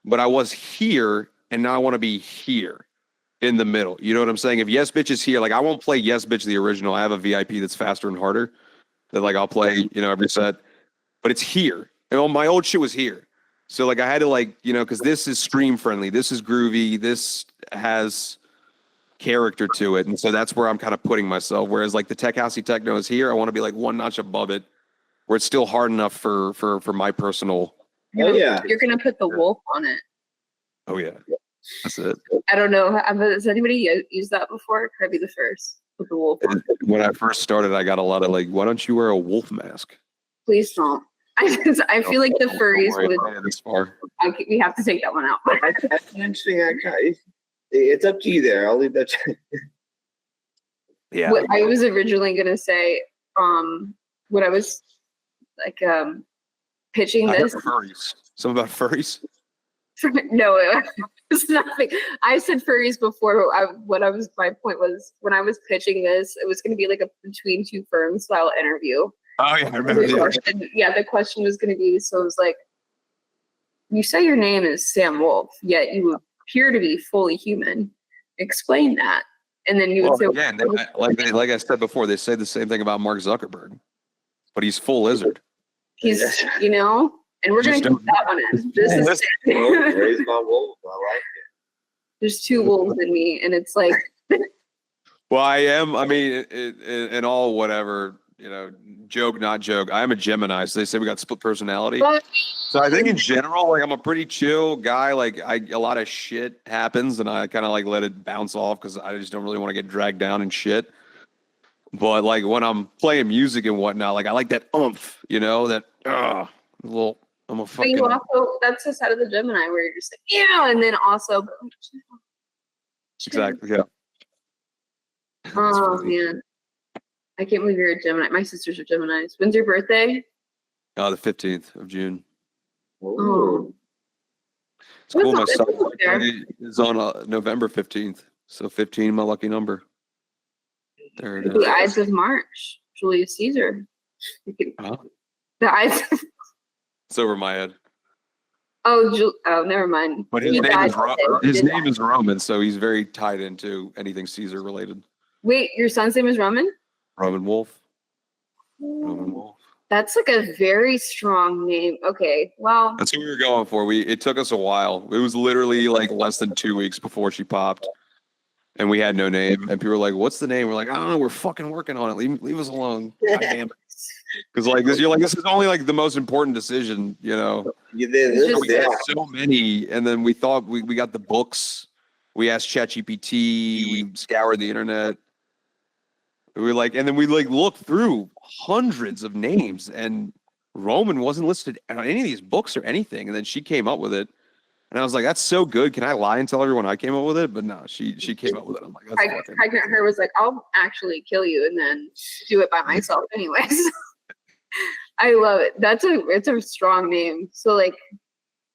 but I was here and now I want to be here in the middle. You know what I'm saying? If Yes Bitch is here, like I won't play Yes Bitch the original. I have a VIP that's faster and harder that like I'll play, every set, but it's here. And my old shit was here. So like I had to like, because this is stream friendly, this is groovy, this has character to it. And so that's where I'm kind of putting myself. Whereas like the tech housey techno is here, I want to be like one notch above it, where it's still hard enough for my personal. Oh yeah. You're gonna put the wolf on it. Oh yeah. That's it. I don't know. Has anybody used that before? Could I be the first? Put the wolf on. When I first started, I got a lot of like, why don't you wear a wolf mask? Please don't. I feel like the furries would. This far. We have to take that one out. That's interesting. It's up to you there. I'll leave that to you. Yeah. What I was originally gonna say, when I was like pitching this. Furries. Something about furries? No, it's nothing. I said furries before. My point was when I was pitching this, it was going to be like a between two ferns style interview. Oh yeah, I remember that. The question was going to be, so it was like, you say your name is Sam Wolfe, yet you appear to be fully human. Explain that. And then you would say, again, like I said before, they say the same thing about Mark Zuckerberg, but he's full lizard. He's, and we're going to keep that one in. This is Raise my wolf. I like it. There's two wolves in me, and it's like. Well, I am. I mean, in all whatever, joke, not joke. I am a Gemini, so they say we got split personality. So I think in general, like I'm a pretty chill guy. Like a lot of shit happens, and I kind of like let it bounce off because I just don't really want to get dragged down and shit. But like when I'm playing music and whatnot, like I like that oomph, that little I'm a But fucking. you also, that's the side of the Gemini where you're just like, yeah, and then also, but like, chill, chill. Exactly. Yeah. That's Oh funny. man, I can't believe you're a Gemini. My sisters are Geminis. When's your birthday? The 15th of June. Oh, It's cool. My What's son's up there? birthday is on November 15th. So 15, my lucky number. There it is. The Ides of March, Julius Caesar. Huh? The Ides. It's over my head. Oh, never mind. But his He name died is that day. his Did name die. is Roman, so he's very tied into anything Caesar related. Wait, your son's name is Roman? Roman Wolfe. Roman Wolfe. That's like a very strong name. Okay, well, That's what we were going for. It took us a while. It was literally like less than 2 weeks before she popped, and we had no name. And people were like, "What's the name?" We're like, "I don't know. We're fucking working on it. Leave us alone." God damn it. Because like this, you're like, this is only like the most important decision, you know. You did this, Just- We had yeah. so many, and then we thought we got the books. We asked ChatGPT. We scoured the internet. We were like, and then we like looked through hundreds of names, and Roman wasn't listed on any of these books or anything. And then she came up with it, and I was like, "That's so good. Can I lie and tell everyone I came up with it?" But no, she came up with it. I'm like, "That's fucking." Pregnant her was like, I'll actually kill you and then do it by myself anyways. I love it. It's a strong name. So like,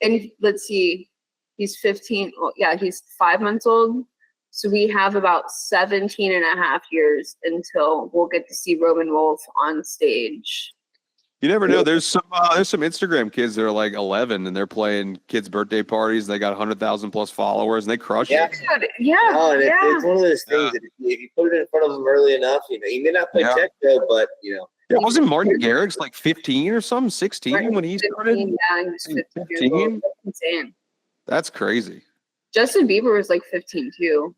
and let's see, he's 15. Well, yeah, he's 5 months old. So we have about 17 and a half years until we'll get to see Roman Wolfe on stage. You never know. There's some Instagram kids that are like 11 and they're playing kids' birthday parties. They got 100,000 plus followers and they crush Yeah. it. Dude, yeah, Oh, and yeah. it's one of those things that if you put it in front of them early enough, you know, you may not play Yeah. techno, but you know. Yeah, wasn't Martin Garrix like 15 or something, 16 Martin when he 15, started? yeah, he was 15 years 15? old. That's insane. That's crazy. Justin Bieber was like 15 too.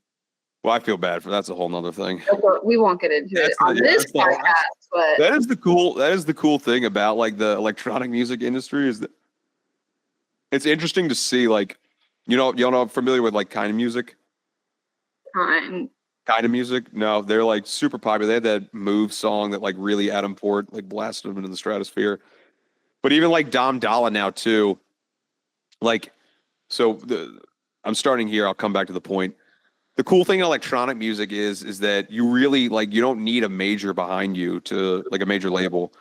Well, I feel bad for that's a whole nother thing. We won't get into it That's on the- this that's the- podcast, but That is the cool thing about like the electronic music industry is that it's interesting to see like y'all know I'm familiar with like kind of music. time. Kind of music? No, they're like super popular. They had that Move song that like really Adam Port like blasted them into the stratosphere. But even like Dom Dalla now too. Like, I'm starting here. I'll come back to the point. The cool thing in electronic music is that you really like you don't need a major behind you to like a major label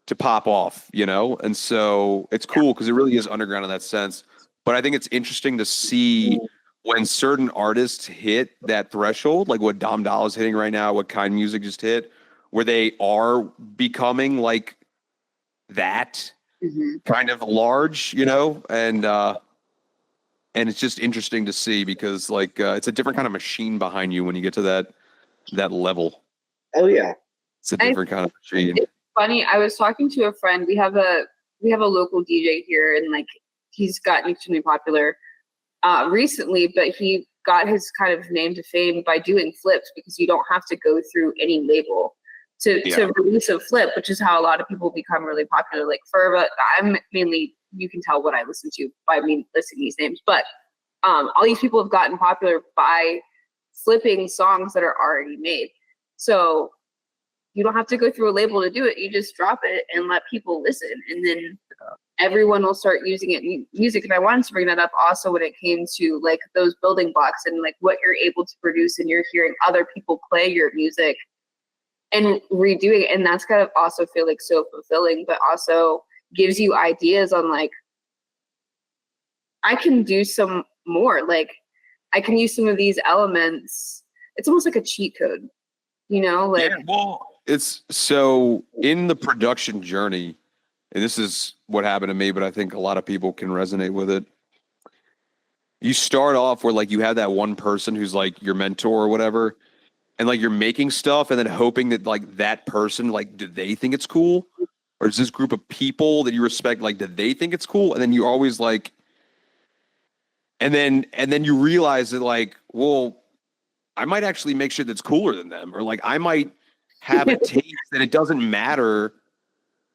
to pop off, you know? And so it's cool because it really is underground in that sense. But I think it's interesting to see when certain artists hit that threshold, like what Dom Doll is hitting right now, what Kind Music just hit, where they are becoming like that Mhm. kind of large, you know? And it's just interesting to see because like it's a different kind of machine behind you when you get to that level. Oh yeah. It's a different kind of machine. It's funny. I was talking to a friend. We have a local DJ here, and like he's gotten extremely popular recently. But he got his kind of name to fame by doing flips because you don't have to go through any label to release a flip, which is how a lot of people become really popular. Like Ferva, I'm mainly, you can tell what I listen to by me listing these names, but all these people have gotten popular by flipping songs that are already made. So you don't have to go through a label to do it. You just drop it and let people listen, and then everyone will start using it in music. And I wanted to bring that up also when it came to like those building blocks and like what you're able to produce, and you're hearing other people play your music and redoing it. And that's gotta also feel like so fulfilling, but also gives you ideas on like, I can do some more. Like I can use some of these elements. It's almost like a cheat code, you know? Like Yeah, well, it's so in the production journey, and this is what happened to me, but I think a lot of people can resonate with it. You start off where like you have that one person who's like your mentor or whatever, and like you're making stuff and then hoping that like that person, like, do they think it's cool? Or is this group of people that you respect, like, do they think it's cool? And then you always like, and then you realize that like, well, I might actually make shit that's cooler than them, or like I might have a taste that it doesn't matter.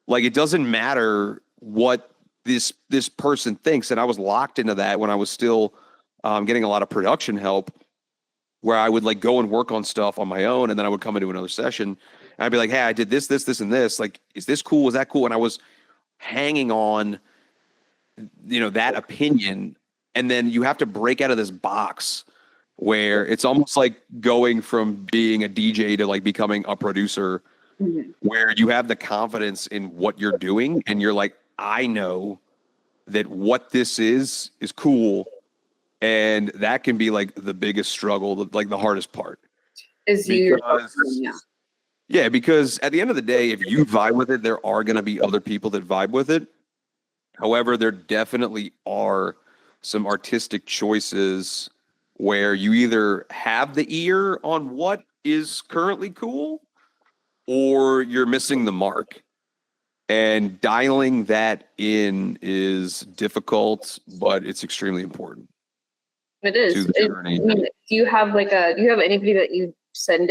Like it doesn't matter what this person thinks. And I was locked into that when I was still getting a lot of production help, where I would like go and work on stuff on my own, and then I would come into another session and I'd be like, hey, I did this, and this. Like, is this cool? Was that cool? And I was hanging on that opinion, and then you have to break out of this box where it's almost like going from being a DJ to like becoming a producer, where you have the confidence in what you're doing and you're like, I know that what this is cool. And that can be like the biggest struggle, like the hardest part. Is because at the end of the day, if you vibe with it, there are going to be other people that vibe with it. However, there definitely are some artistic choices where you either have the ear on what is currently cool or you're missing the mark. And dialing that in is difficult, but it's extremely important. It is. Do you have anybody that you send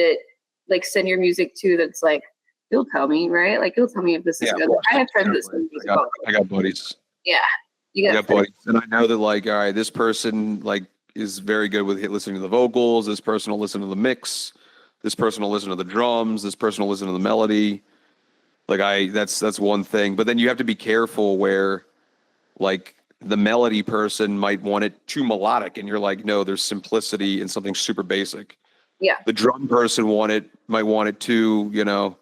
your music to that's like, you'll tell me, right? Like, you'll tell me if this is good. I have friends that send music. I got buddies. Yeah. I got buddies. And I know that like, all right, this person like is very good with listening to the vocals. This person will listen to the mix. This person will listen to the drums. This person will listen to the melody. Like that's one thing. But then you have to be careful where like the melody person might want it too melodic and you're like, no, there's simplicity in something super basic. Yeah. The drum person might want it too,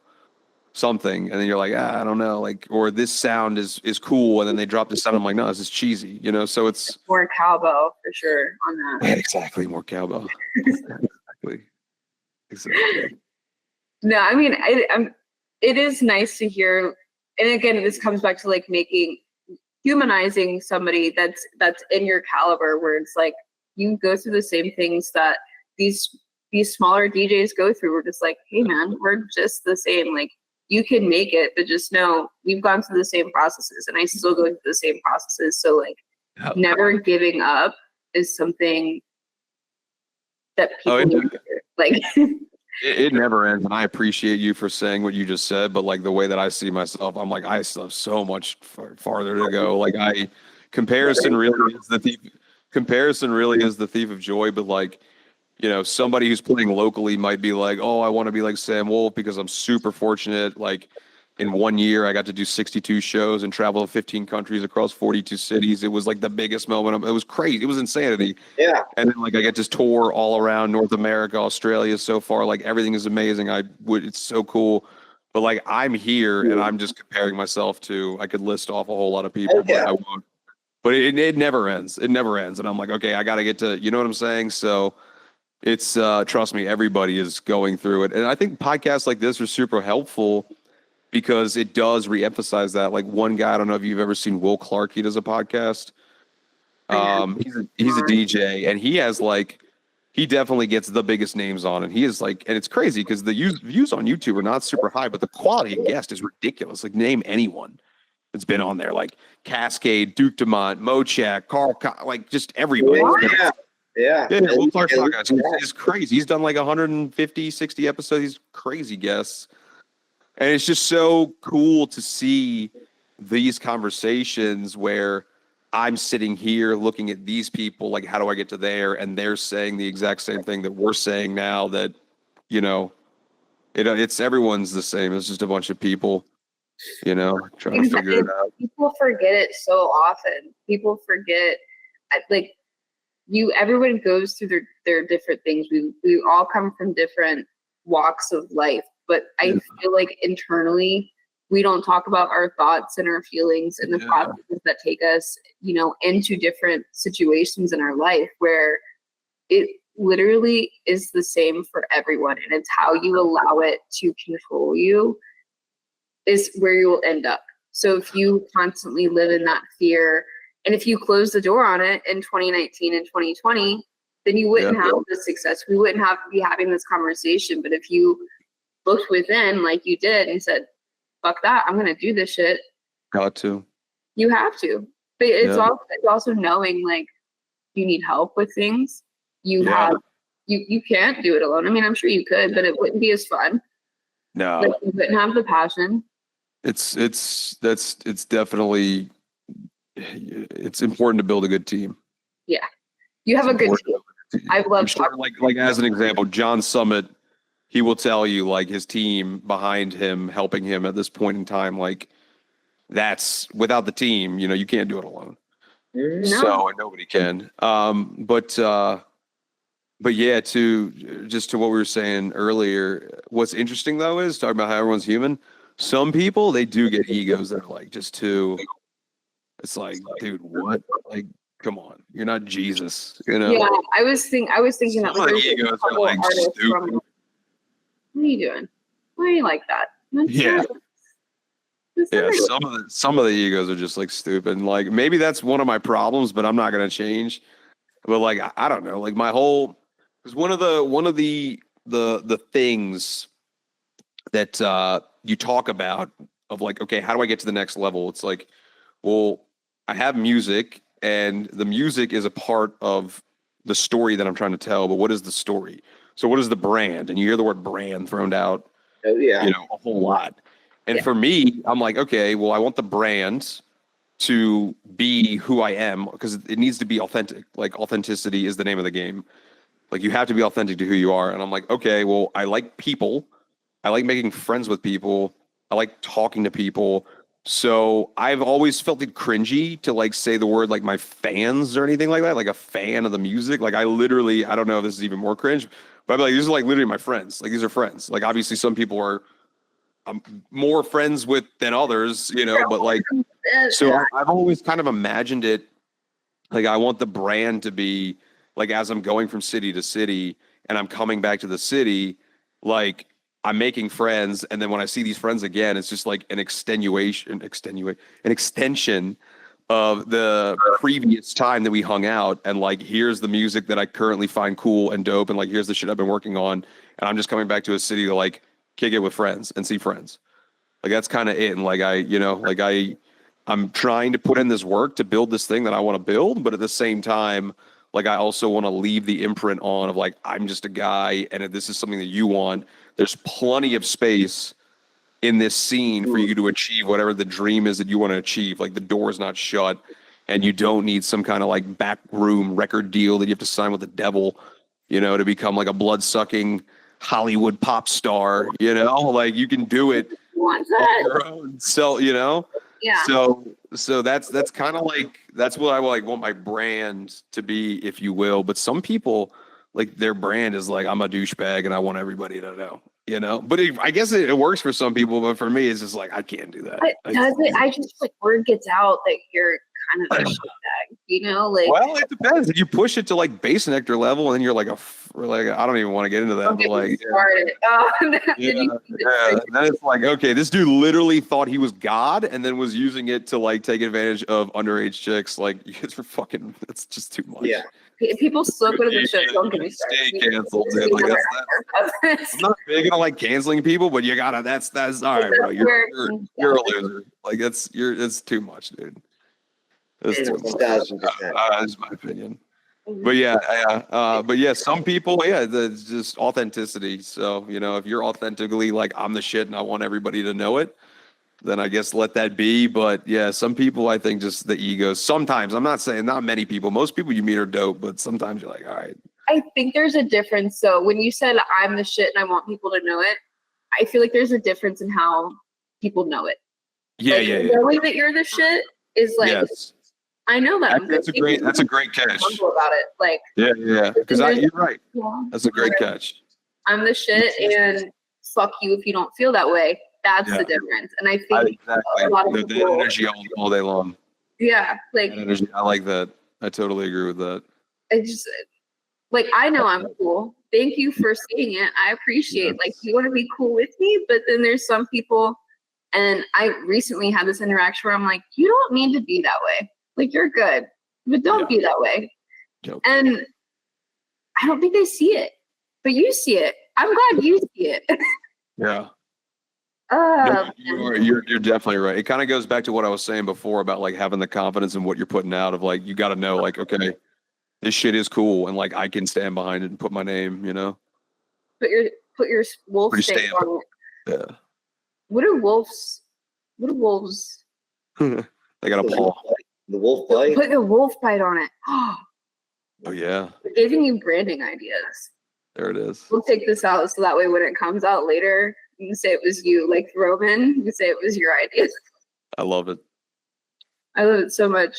something. And then you're like, I don't know, like, or this sound is cool. And then they drop this sound. I'm like, no, this is cheesy, so it's more cowbell for sure on that. Yeah, exactly. More cowbell. Exactly. No, I mean, it is nice to hear. And again, this comes back to like humanizing somebody that's in your caliber, where it's like you go through the same things that these smaller DJs go through. We're just like, hey man, we're just the same. Like, you can make it, but just know we've gone through the same processes, and I still go through the same processes. So like, never giving up is something that people need to hear. Like. It never ends, and I appreciate you for saying what you just said. But like the way that I see myself, I'm like, I still have so much farther to go. Like comparison really is the thief. Comparison really is the thief of joy. But like, somebody who's playing locally might be like, oh, I want to be like Sam Wolfe because I'm super fortunate. Like in 1 year, I got to do 62 shows and travel to 15 countries across 42 cities. It was like the biggest moment. It was crazy. It was insanity. Yeah. And then like I get to tour all around North America, Australia so far. Like everything is amazing. It's so cool. But like I'm here and I'm just comparing myself to, I could list off a whole lot of people, but I won't. But it never ends. It never ends. And I'm like, okay, I got to get to, you know what I'm saying? So it's, trust me, everybody is going through it. And I think podcasts like this are super helpful because it does reemphasize that. Like one guy, I don't know if you've ever seen Will Clark. He does a podcast. He's a DJ, and he has like, he definitely gets the biggest names on, and he is like, and it's crazy because the views on YouTube are not super high, but the quality of guest is ridiculous. Like name anyone that's been on there, like Cascade, Duke Dumont, Mochak, Carl, like just everybody. Yeah. Will Clark's podcast is crazy. He's done like 150, 60 episodes. He's crazy guests. And it's just so cool to see these conversations where I'm sitting here looking at these people, like, how do I get to there? And they're saying the exact same thing that we're saying now, that, it's everyone's the same. It's just a bunch of people, trying to figure it out. People forget it so often. People forget, like, everyone goes through their different things. We all come from different walks of life. But I feel like internally, we don't talk about our thoughts and our feelings and the processes that take us, into different situations in our life, where it literally is the same for everyone. And it's how you allow it to control you is where you will end up. So if you constantly live in that fear, and if you close the door on it in 2019 and 2020, then you wouldn't have the success. We wouldn't be having this conversation. But if you looked within like you did and said, fuck that, I'm going to do this shit. Got to. You have to. But it's also knowing like you need help with things. You can't do it alone. I mean, I'm sure you could, but it wouldn't be as fun. No. Like, you wouldn't have the passion. It's definitely, it's important to build a good team. Yeah. You have a good team. I've loved like as an example, John Summit, he will tell you like his team behind him, helping him at this point in time, like that's without the team, you can't do it alone. No. So and nobody can. But yeah, to what we were saying earlier, what's interesting though is talking about how everyone's human. Some people, they do get egos that are like just too. It's like, dude, what? Like, come on, you're not Jesus, you know? Yeah, I was thinking that Some of the there's a egos are couple like artists stupid. what are you doing? Why are you like that? Yeah. That's Yeah, not some of the egos are just like stupid. And like maybe that's one of my problems, but I'm not gonna change. But like I don't know, like my whole because one of the things that you talk about of like, okay, how do I get to the next level? It's like, well, I have music, and the music is a part of the story that I'm trying to tell. But what is the story? So what is the brand? And you hear the word brand thrown out, Oh, yeah. you know, a whole lot. And Yeah. for me, I'm like, okay, well, I want the brand to be who I am because it needs to be authentic. Like authenticity is the name of the game. Like you have to be authentic to who you are. And I'm like, okay, well, I like people. I like making friends with people. I like talking to people. So I've always felt it cringy to like say the word like my fans or anything like that, like a fan of the music. Like I literally, I don't know if this is even more cringe, but I'm like, these are like literally my friends. Like these are friends. Like obviously some people are I'm more friends with than others, you know, but like, so I've always kind of imagined it like I want the brand to be like as I'm going from city to city and I'm coming back to the city, like I'm making friends, and then when I see these friends again, it's just like an extension of the previous time that we hung out, and like here's the music that I currently find cool and dope, and like here's the shit I've been working on, and I'm just coming back to a city to like kick it with friends and see friends. Like that's kind of it. And like I'm trying to put in this work to build this thing that I want to build, but at the same time, like I also want to leave the imprint on of like I'm just a guy, and if this is something that you want, there's plenty of space in this scene for you to achieve whatever the dream is that you want to achieve. Like the door is not shut, and you don't need some kind of like backroom record deal that you have to sign with the devil, you know, to become like a blood-sucking Hollywood pop star, you know? Like you can do it want on that. your own. So, you know? Yeah. So that's kind of like that's what I like want my brand to be, if you will. But some people like their brand is like I'm a douchebag and I want everybody to know, you know. But I guess it works for some people, but for me, it's just like I can't do that. I just like word gets out that you're kind of a shitbag, you know? Like, well, it depends. If you push it to like bass nectar level, and then you're like I don't even want to get into that. But like, started. Oh, yeah. Then it's like, okay, this dude literally thought he was God, and then was using it to like take advantage of underage chicks. Like, you guys are fucking. That's just too much. Yeah. People still go to the show. Don't get me started. Stay canceled, dude. Like that's I'm not big on like canceling people, but you gotta. That's all right, bro. You're a loser. Like it's too much, dude. It's too much. 1,000%. That's my opinion. But yeah, some people, it's just authenticity. So, you know, if you're authentically like, I'm the shit and I want everybody to know it, then I guess let that be. But yeah, some people, I think just the egos. Sometimes, I'm not saying not many people, most people you meet are dope, but sometimes you're like, all right. I think there's a difference. So when you said I'm the shit and I want people to know it, I feel like there's a difference in how people know it. Yeah, like, knowing that you're the shit is like, yes. I know that. That's a great catch. About it. Like, yeah. Because you're right. Yeah. That's a great catch. I'm the shit, and fuck you if you don't feel that way. That's the difference. And I think a lot of people, the energy all day long. Yeah, like that energy, I like that. I totally agree with that. I just like I know I'm cool. Thank you for saying it. I appreciate like you want to be cool with me, but then there's some people, and I recently had this interaction where I'm like, you don't need to be that way. Like you're good, but don't be that way. Yep. And I don't think they see it, but you see it. I'm glad you see it. Yeah. No, you're definitely right. It kind of goes back to what I was saying before about like having the confidence in what you're putting out of like, you got to know like, okay, this shit is cool. And like, I can stand behind it and put my name, you know, put your wolf stamp on it. Yeah. What do wolves? They got a paw. The wolf bite? Put the wolf bite on it. Oh yeah. We're giving you branding ideas. There it is. We'll take this out so that way when it comes out later, you can say it was you, like Roman. You can say it was your idea. I love it. I love it so much.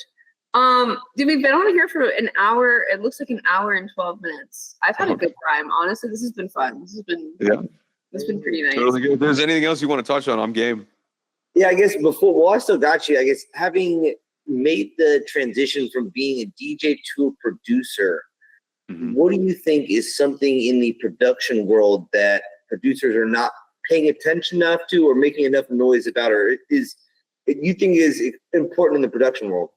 Dude, we've been on here for an hour. It looks like an hour and 12 minutes. I've had a good time. Honestly, this has been fun. This has been pretty nice. Totally good. If there's anything else you want to touch on, I'm game. Yeah, I guess well, I still got you. I guess having made the transition from being a DJ to a producer, what do you think is something in the production world that producers are not paying attention enough to or making enough noise about, or you think is important in the production world?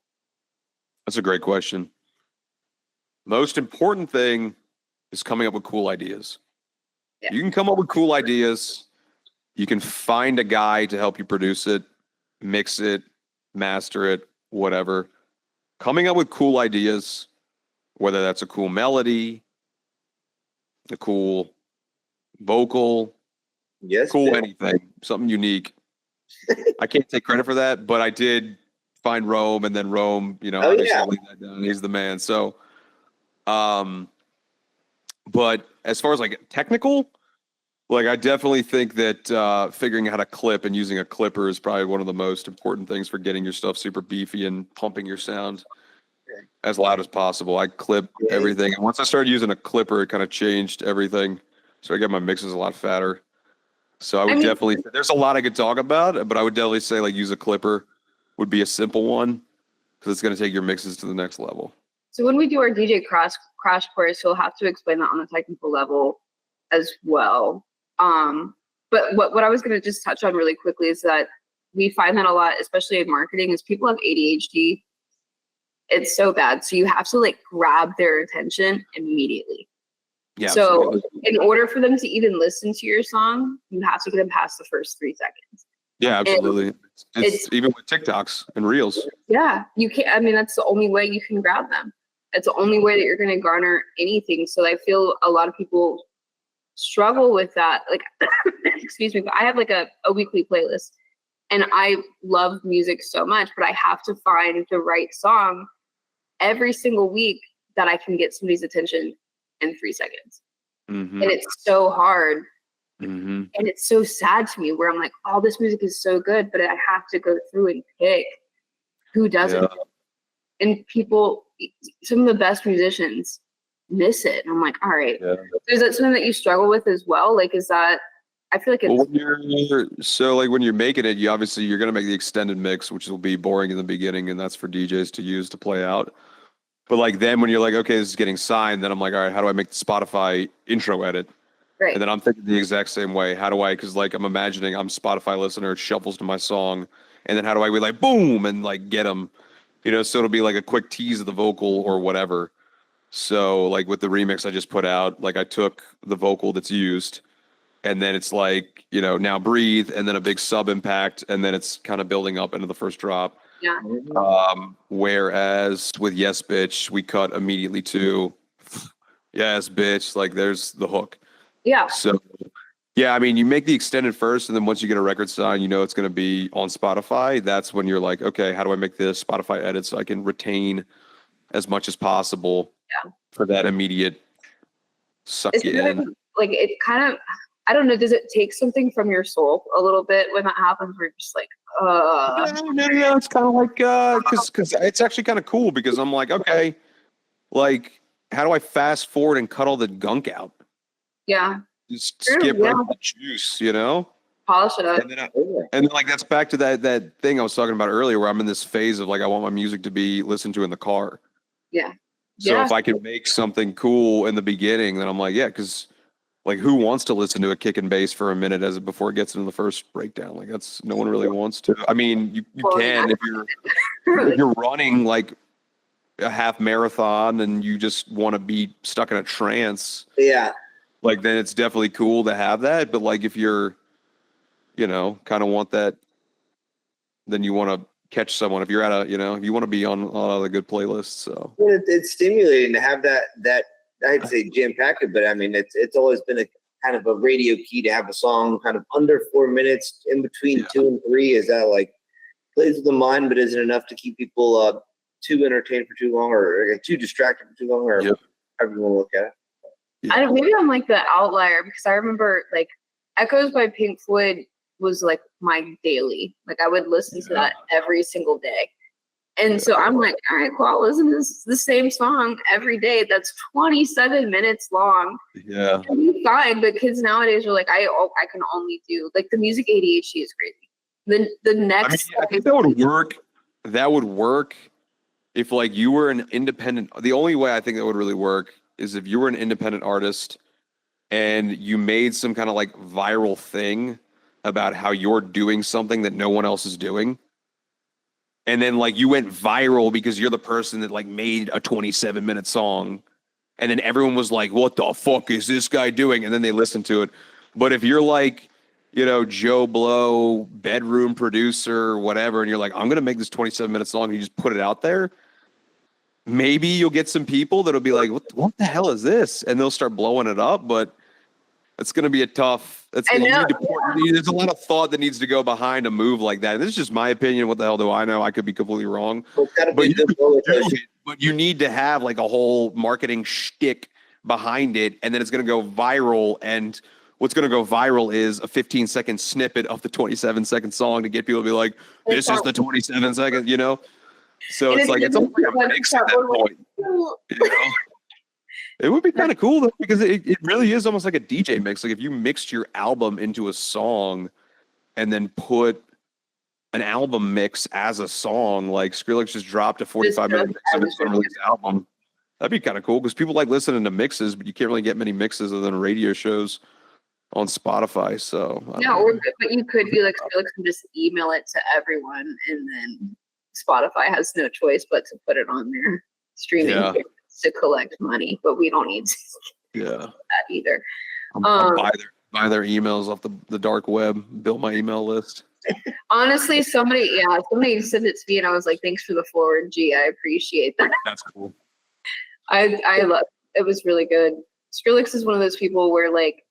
That's a great question. Most important thing is coming up with cool ideas. Yeah. You can come up with cool ideas. You can find a guy to help you produce it, mix it, master it, whatever. Coming up with cool ideas, whether that's a cool melody, a cool vocal, cool anything, something unique. I can't take credit for that, but I did find Rome, and then Rome, you know, he's the man. So, but as far as like technical, like I definitely think that figuring out how to clip and using a clipper is probably one of the most important things for getting your stuff super beefy and pumping your sound as loud as possible. I clip everything, and once I started using a clipper, it kind of changed everything. So I get my mixes a lot fatter. So I would definitely, there's a lot I could talk about, but I would definitely say like use a clipper would be a simple one because it's going to take your mixes to the next level. So when we do our DJ crash course, you'll have to explain that on the technical level as well. But what I was going to just touch on really quickly is that we find that a lot, especially in marketing, is people have ADHD. It's so bad. So you have to like grab their attention immediately. Yeah. So absolutely. In order for them to even listen to your song, you have to get them past the first 3 seconds. Yeah, absolutely. It's even with TikToks and Reels. Yeah, you can't. I mean, that's the only way you can grab them. It's the only way that you're going to garner anything. So I feel a lot of people struggle with that. Like, excuse me, but I have like a weekly playlist, and I love music so much, but I have to find the right song every single week that I can get somebody's attention in 3 seconds. And it's so hard. And it's so sad to me where I'm like, oh, this music is so good, but I have to go through and pick who doesn't. Yeah. And people, some of the best musicians miss it. And I'm like, all right. Yeah. So is that something that you struggle with as well? Like, is that, I feel like it's. Well, when you're making it, you're going to make the extended mix, which will be boring in the beginning. And that's for DJs to use to play out. But like then when you're like, okay, this is getting signed, then I'm like, all right, how do I make the Spotify intro edit? Right. And then I'm thinking the exact same way. How do I, because like I'm imagining I'm a Spotify listener, it shuffles to my song. And then how do I be like, boom, and like get them, you know, so it'll be like a quick tease of the vocal or whatever. So like with the remix I just put out, like I took the vocal that's used and then it's like, you know, now breathe and then a big sub impact and then it's kind of building up into the first drop. Yeah. Whereas with Yes Bitch, we cut immediately to Yes Bitch, like there's the hook. Yeah. So, yeah, I mean, you make the extended first, and then once you get a record signed, you know it's going to be on Spotify. That's when you're like, okay, how do I make this Spotify edit so I can retain as much as possible for that immediate suck you in? Like, it kind of, I don't know, does it take something from your soul a little bit when that happens where you're just like, No, it's kind of like, because it's actually kind of cool because I'm like, okay, like, how do I fast forward and cut all the gunk out? Yeah. Just skip right the juice, you know? Polish it up. And then like that's back to that thing I was talking about earlier where I'm in this phase of like I want my music to be listened to in the car. Yeah. So if I can make something cool in the beginning, then I'm like, yeah, because like who wants to listen to a kick and bass for a minute before it gets into the first breakdown? Like that's no one really wants to. I mean, you can if you're running like a half marathon and you just want to be stuck in a trance. Yeah. Like, then it's definitely cool to have that. But, like, if you're, you know, kind of want that, then you want to catch someone. If you're at if you want to be on a lot of the good playlists. So well, it's stimulating to have that I'd say jam-packed, but, I mean, it's always been a kind of a radio key to have a song kind of under 4 minutes in between 2 and 3. Is that, like, plays with the mind, but isn't enough to keep people too entertained for too long or too distracted for too long or however you want to look at it. Yeah. Maybe I'm like the outlier because I remember like Echoes by Pink Floyd was like my daily. Like I would listen to that every single day. And so I'm like, all right, cool, I'll listen to the same song every day. That's 27 minutes long. Yeah. It'll be fine, but kids nowadays are like, I can only do, like, the music ADHD is crazy. The next I think that would work. That would work if like you were an independent. The only way I think that would really work is if you were an independent artist and you made some kind of like viral thing about how you're doing something that no one else is doing. And then like you went viral because you're the person that like made a 27-minute song. And then everyone was like, what the fuck is this guy doing? And then they listened to it. But if you're like, you know, Joe Blow, bedroom producer, whatever, and you're like, I'm going to make this 27-minute song, and you just put it out there, maybe you'll get some people that'll be like, what the hell is this? And they'll start blowing it up. But it's going to be a tough. There's a lot of thought that needs to go behind a move like that. And this is just my opinion. What the hell do I know? I could be completely wrong. But you need to have like a whole marketing shtick behind it, and then it's going to go viral. And what's going to go viral is a 15-second snippet of the 27-second song to get people to be like, "This is the 27 seconds," you know. So it's like it's almost like a mix at that point. You know? It would be kind of cool though, because it really is almost like a DJ mix. Like if you mixed your album into a song and then put an album mix as a song, like Skrillex just dropped a 45-minute mix of his unreleased album. That'd be kind of cool because people like listening to mixes, but you can't really get many mixes other than radio shows on Spotify. So but you could be like Skrillex and just email it to everyone, and then Spotify has no choice but to put it on their streaming to collect money. But we don't need that either. I'll buy their emails off the dark web, build my email list. Honestly, somebody sent it to me, and I was like, "Thanks for the forward, G. I appreciate that." That's cool. I love it. Was really good. Skrillex is one of those people where like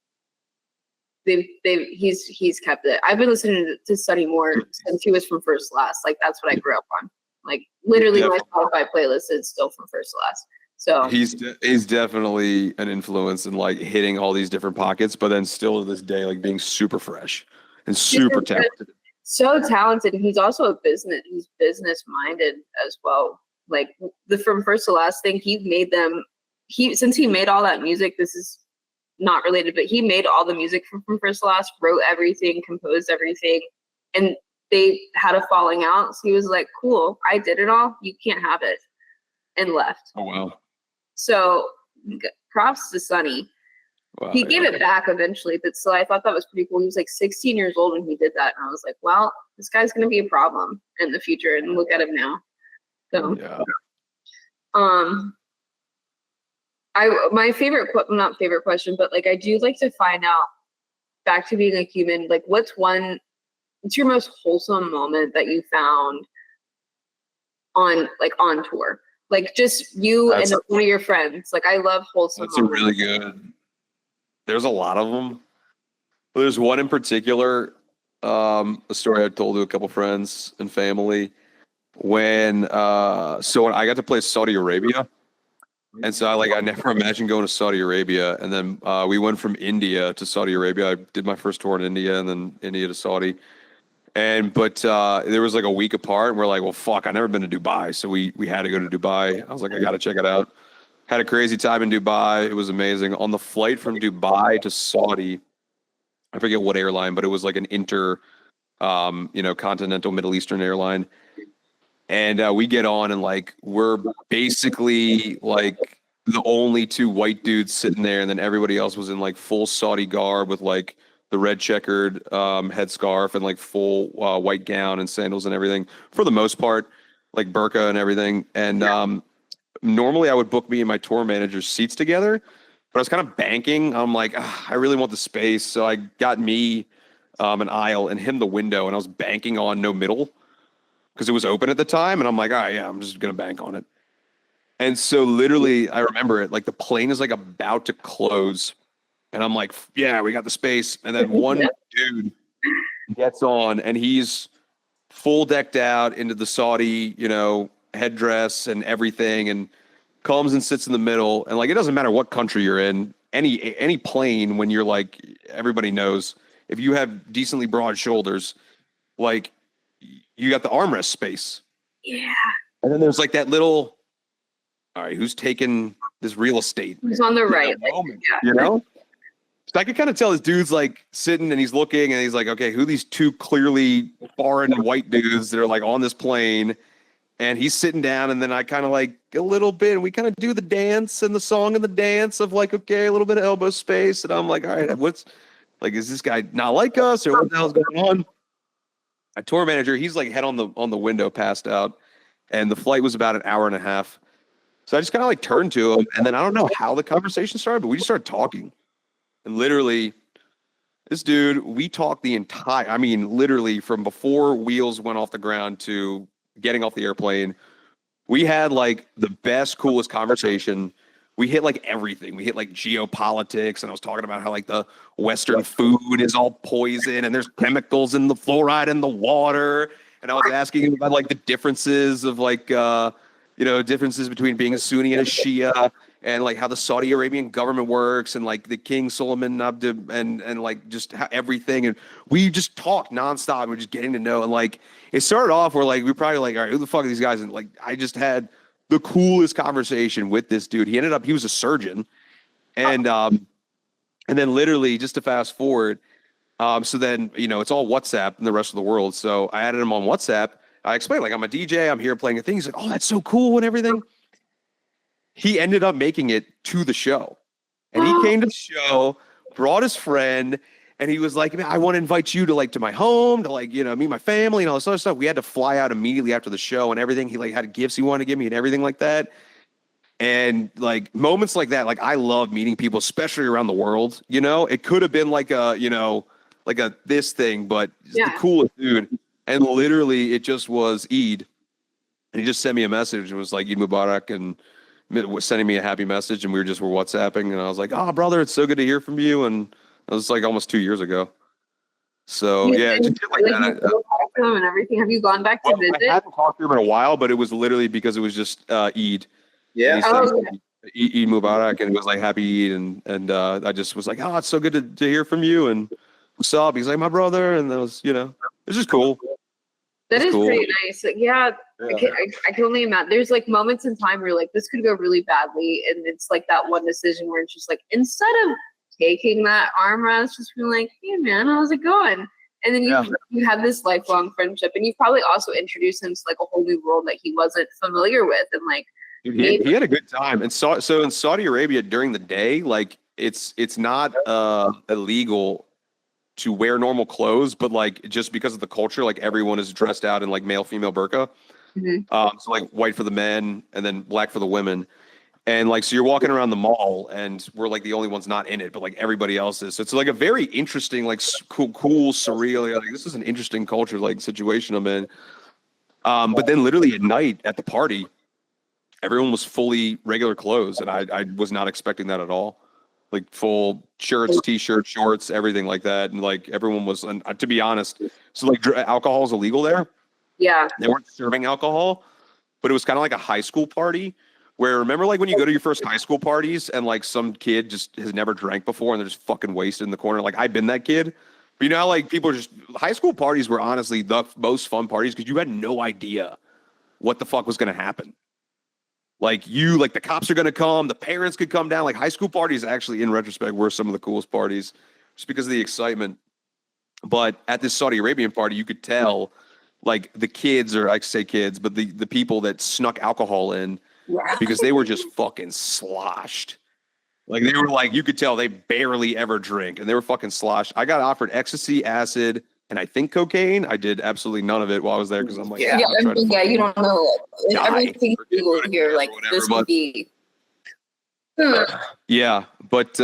he's kept it. I've been listening to Sonny Moore since he was from First to Last. Like that's what I grew up on. Like literally, my Spotify playlist is still from First to Last. So he's definitely an influence in like hitting all these different pockets, but then still to this day, like being super fresh and super talented. So talented. He's also he's business minded as well. Like the From First to Last thing, since he made all that music, this is not related, but he made all the music from First to Last, wrote everything, composed everything, and they had a falling out. So he was like, cool, I did it all, you can't have it, and left. Oh wow. So props to Sonny. Wow, he gave it back eventually, but still I thought that was pretty cool. He was like 16 years old when he did that, and I was like, well, this guy's gonna be a problem in the future, and look at him now. So my favorite, not favorite question, but like I do like to find out, back to being a human, like what's your most wholesome moment that you found on tour? Like just you and one of your friends. Like I love wholesome moments. That's a really good. There's a lot of them. But there's one in particular, a story I told to a couple friends and family when I got to play Saudi Arabia. And so I never imagined going to Saudi Arabia. And then we went from India to Saudi Arabia. I did my first tour in India and then India to Saudi. But there was like a week apart, and we're like, well, fuck, I've never been to Dubai. So we had to go to Dubai. I was like, I got to check it out. Had a crazy time in Dubai. It was amazing. On the flight from Dubai to Saudi, I forget what airline, but it was like an continental Middle Eastern airline. And we get on, and like we're basically like the only two white dudes sitting there, and then everybody else was in like full Saudi garb with like the red checkered headscarf and like full white gown and sandals and everything for the most part, like burqa and everything. And normally I would book me and my tour manager's seats together, but I was kind of banking. I'm like, I really want the space, so I got me an aisle and him the window, and I was banking on no middle, because it was open at the time, and I'm like, I'm just gonna bank on it. And so literally, I remember it, like the plane is like about to close, and I'm like, yeah, we got the space. And then one dude gets on, and he's full decked out into the Saudi, headdress and everything, and comes and sits in the middle. And like, it doesn't matter what country you're in, any plane, when you're like, everybody knows, if you have decently broad shoulders, like, you got the armrest space. Yeah. And then there's like that little, all right, who's taking this real estate? Who's on the right? Moment, you know? So I could kind of tell this dude's like sitting and he's looking and he's like, okay, who are these two clearly foreign white dudes that are like on this plane? And he's sitting down, and then I kind of like a little bit, and we kind of do the dance and the song and the dance of like, okay, a little bit of elbow space. And I'm like, all right, what's like, is this guy not like us or what the hell's going on? My tour manager, he's like head on the window, passed out, and the flight was about an hour and a half. So I just kind of like turned to him, and then I don't know how the conversation started, but we just started talking. And literally, this dude, we talked I mean, literally from before wheels went off the ground to getting off the airplane. We had like the best, coolest conversation. We hit like everything. We hit like geopolitics, and I was talking about how like the Western food is all poison and there's chemicals in the fluoride in the water. And I was asking him about like the differences of like, differences between being a Sunni and a Shia, and like how the Saudi Arabian government works, and like the King Solomon and like just how everything. And we just talked nonstop. We're just getting to know. And like it started off where like we probably like, all right, who the fuck are these guys? And like I just had the coolest conversation with this dude. He was a surgeon. And then literally just to fast forward, so then it's all WhatsApp in the rest of the world. So I added him on WhatsApp. I explained like I'm a DJ, I'm here playing a thing. He's like, oh, that's so cool and everything. He ended up making it to the show. And he came to the show, brought his friend, and he was like, man, I want to invite you to my home, to meet my family and all this other stuff. We had to fly out immediately after the show and everything. He like had gifts he wanted to give me and everything like that. And like moments like that, like I love meeting people, especially around the world. It could have been like a this thing, but the coolest dude. And literally it just was Eid. And he just sent me a message and was like, Eid Mubarak, and was sending me a happy message, and we were WhatsApping, and I was like, oh, brother, it's so good to hear from you. And it was like almost 2 years ago. So yeah, just like that. Talk to him and everything. Have you gone back to visit? I haven't talked to him in a while, but it was literally because it was just Eid. Yeah. Eid Mubarak, and it was like happy Eid, and I just was like, oh, it's so good to hear from you, and what's up? He's like, my brother, and that was it's just cool. That is cool. pretty nice. Like, yeah. I can only imagine. There's like moments in time where like this could go really badly, and it's like that one decision where it's just like, instead of taking that arm wrestle, just being like, hey man, how's it going? And then you have this lifelong friendship, and you probably also introduced him to like a whole new world that he wasn't familiar with, and like he had a good time. And so in Saudi Arabia during the day, like it's not illegal to wear normal clothes, but like just because of the culture, like everyone is dressed out in like male female burqa. Mm-hmm. So like white for the men and then black for the women. And like, so you're walking around the mall and we're like the only ones not in it, but like everybody else is. So it's like a very interesting, like cool, surreal. Like this is an interesting culture, like situation I'm in. But then literally at night at the party, everyone was fully regular clothes. And I was not expecting that at all. Like full shirts, t-shirts, shorts, everything like that. And like everyone was, and to be honest, so like alcohol is illegal there. Yeah. They weren't serving alcohol, but it was kind of like a high school party where, remember like when you go to your first high school parties and like some kid just has never drank before and they're just fucking wasted in the corner. Like I've been that kid, but how like people are just, high school parties were honestly the most fun parties because you had no idea what the fuck was going to happen. Like the cops are going to come, the parents could come down. Like high school parties actually in retrospect were some of the coolest parties just because of the excitement. But at this Saudi Arabian party, you could tell like the kids, or I say kids, but the people that snuck alcohol in because they were just fucking sloshed. Like they were like, you could tell they barely ever drink and they were fucking sloshed. I got offered ecstasy, acid, and I think cocaine. I did absolutely none of it while I was there because I'm like, you don't know everything legal here. Like whatever, this would be. Yeah, but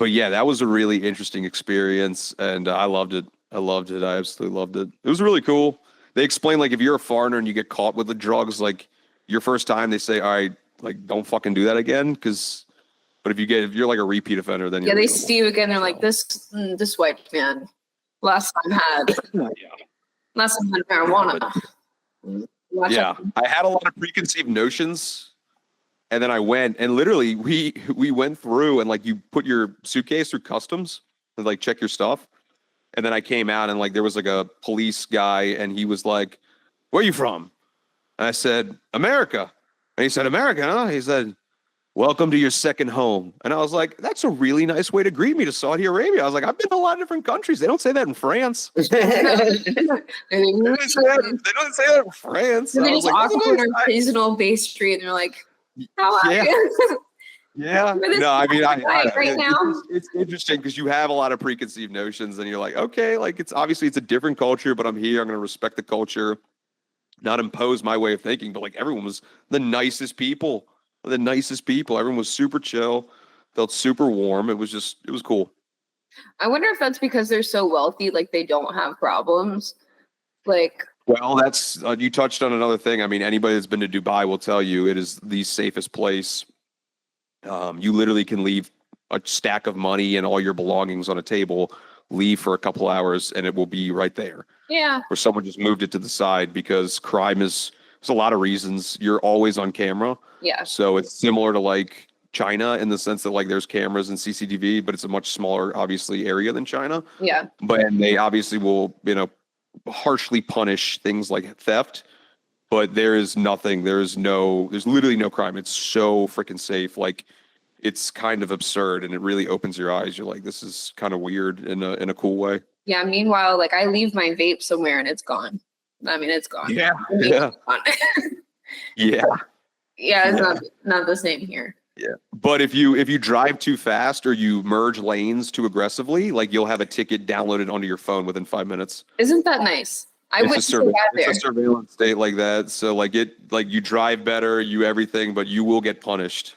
yeah, that was a really interesting experience, and I loved it. I absolutely loved it. It was really cool. They explain like if you're a foreigner and you get caught with the drugs, like your first time, they say, all right, like don't fucking do that again, but if you're like a repeat offender, then they see you again. They're like this white man. Last time had marijuana. Yeah, I had a lot of preconceived notions, and then I went and literally we went through and like you put your suitcase through customs and like check your stuff, and then I came out and like there was like a police guy and he was like, "Where are you from?" And I said, America. And he said, America, huh? He said, welcome to your second home. And I was like, that's a really nice way to greet me to Saudi Arabia. I was like, I've been to a lot of different countries. They don't say that in France. They don't say that in France. So they I was just like, walk on our seasonal base street and they're like, how are you? Yeah. No, I mean, right now. It's interesting because you have a lot of preconceived notions and you're like, okay, like it's obviously it's a different culture, but I'm here. I'm going to respect the culture, not impose my way of thinking. But like everyone was the nicest people, Everyone was super chill, felt super warm. It was cool. I wonder if that's because they're so wealthy, like they don't have problems. Like, well, that's you touched on another thing. I mean, anybody that's been to Dubai will tell you it is the safest place. You literally can leave a stack of money and all your belongings on a table, leave for a couple hours, and it will be right there. yeah. Or someone just moved it to the side because crime there's a lot of reasons. You're always on camera. Yeah. So it's similar to like China in the sense that like there's cameras and CCTV, but it's a much smaller, obviously, area than China. Yeah. But they obviously will, harshly punish things like theft. But there's literally no crime. It's so freaking safe. Like it's kind of absurd and it really opens your eyes. You're like, this is kind of weird in a cool way. Yeah. Meanwhile, like I leave my vape somewhere and it's gone. I mean, it's gone. Yeah. Yeah. Yeah. Yeah. It's not the same here. Yeah. But if you drive too fast or you merge lanes too aggressively, like you'll have a ticket downloaded onto your phone within 5 minutes. Isn't that nice? It's a surveillance state like that. So like you drive better, you everything, but you will get punished.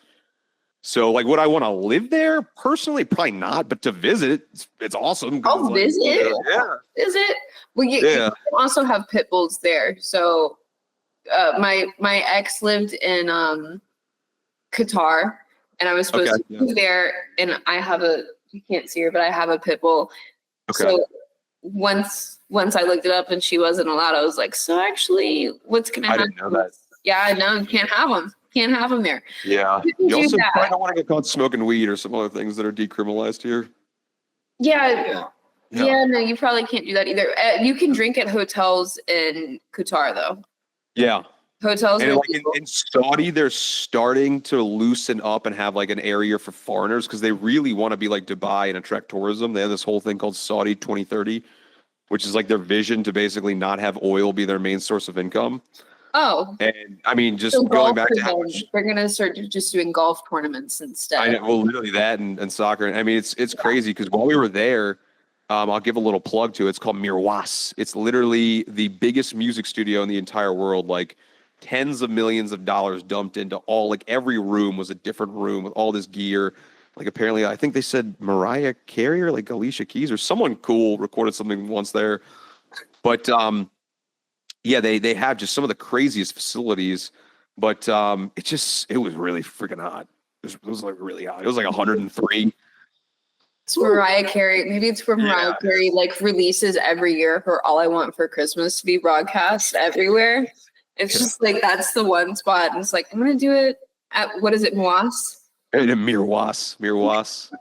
So like would I want to live there? Personally, probably not, but to visit, it's awesome. Oh, visit? Yeah. Visit? Well, you also have pit bulls there. So my ex lived in Qatar and I was supposed to move there and you can't see her, but I have a pit bull. Okay. So once I looked it up and she wasn't allowed, I was like, so actually what's going to happen? I didn't know that. Yeah, no, you can't have them. Can't have them there. Yeah. You also probably don't want to get caught smoking weed or some other things that are decriminalized here. Yeah. Yeah, no, you probably can't do that either. You can drink at hotels in Qatar though. Yeah. Hotels and like in Saudi, they're starting to loosen up and have like an area for foreigners because they really want to be like Dubai and attract tourism. They have this whole thing called Saudi 2030, which is like their vision to basically not have oil be their main source of income. Oh. And I mean, just going back to how much they're gonna start just doing golf tournaments instead. I know, well, literally that and soccer. I mean, it's crazy because while we were there, I'll give a little plug to it. It's called Mirwas. It's literally the biggest music studio in the entire world. Like tens of millions of dollars dumped into every room was a different room with all this gear. Like apparently, I think they said Mariah Carey or like Alicia Keys or someone cool recorded something once there. But yeah, they have just some of the craziest facilities. But it was really freaking hot. It was like really hot. It was like 103. It's Mariah Carey. Maybe it's where Mariah Carey like releases every year her "All I Want for Christmas" to be broadcast everywhere. It's just like that's the one spot, and it's like I'm gonna do it at what is it, Mirwas? Mirwas.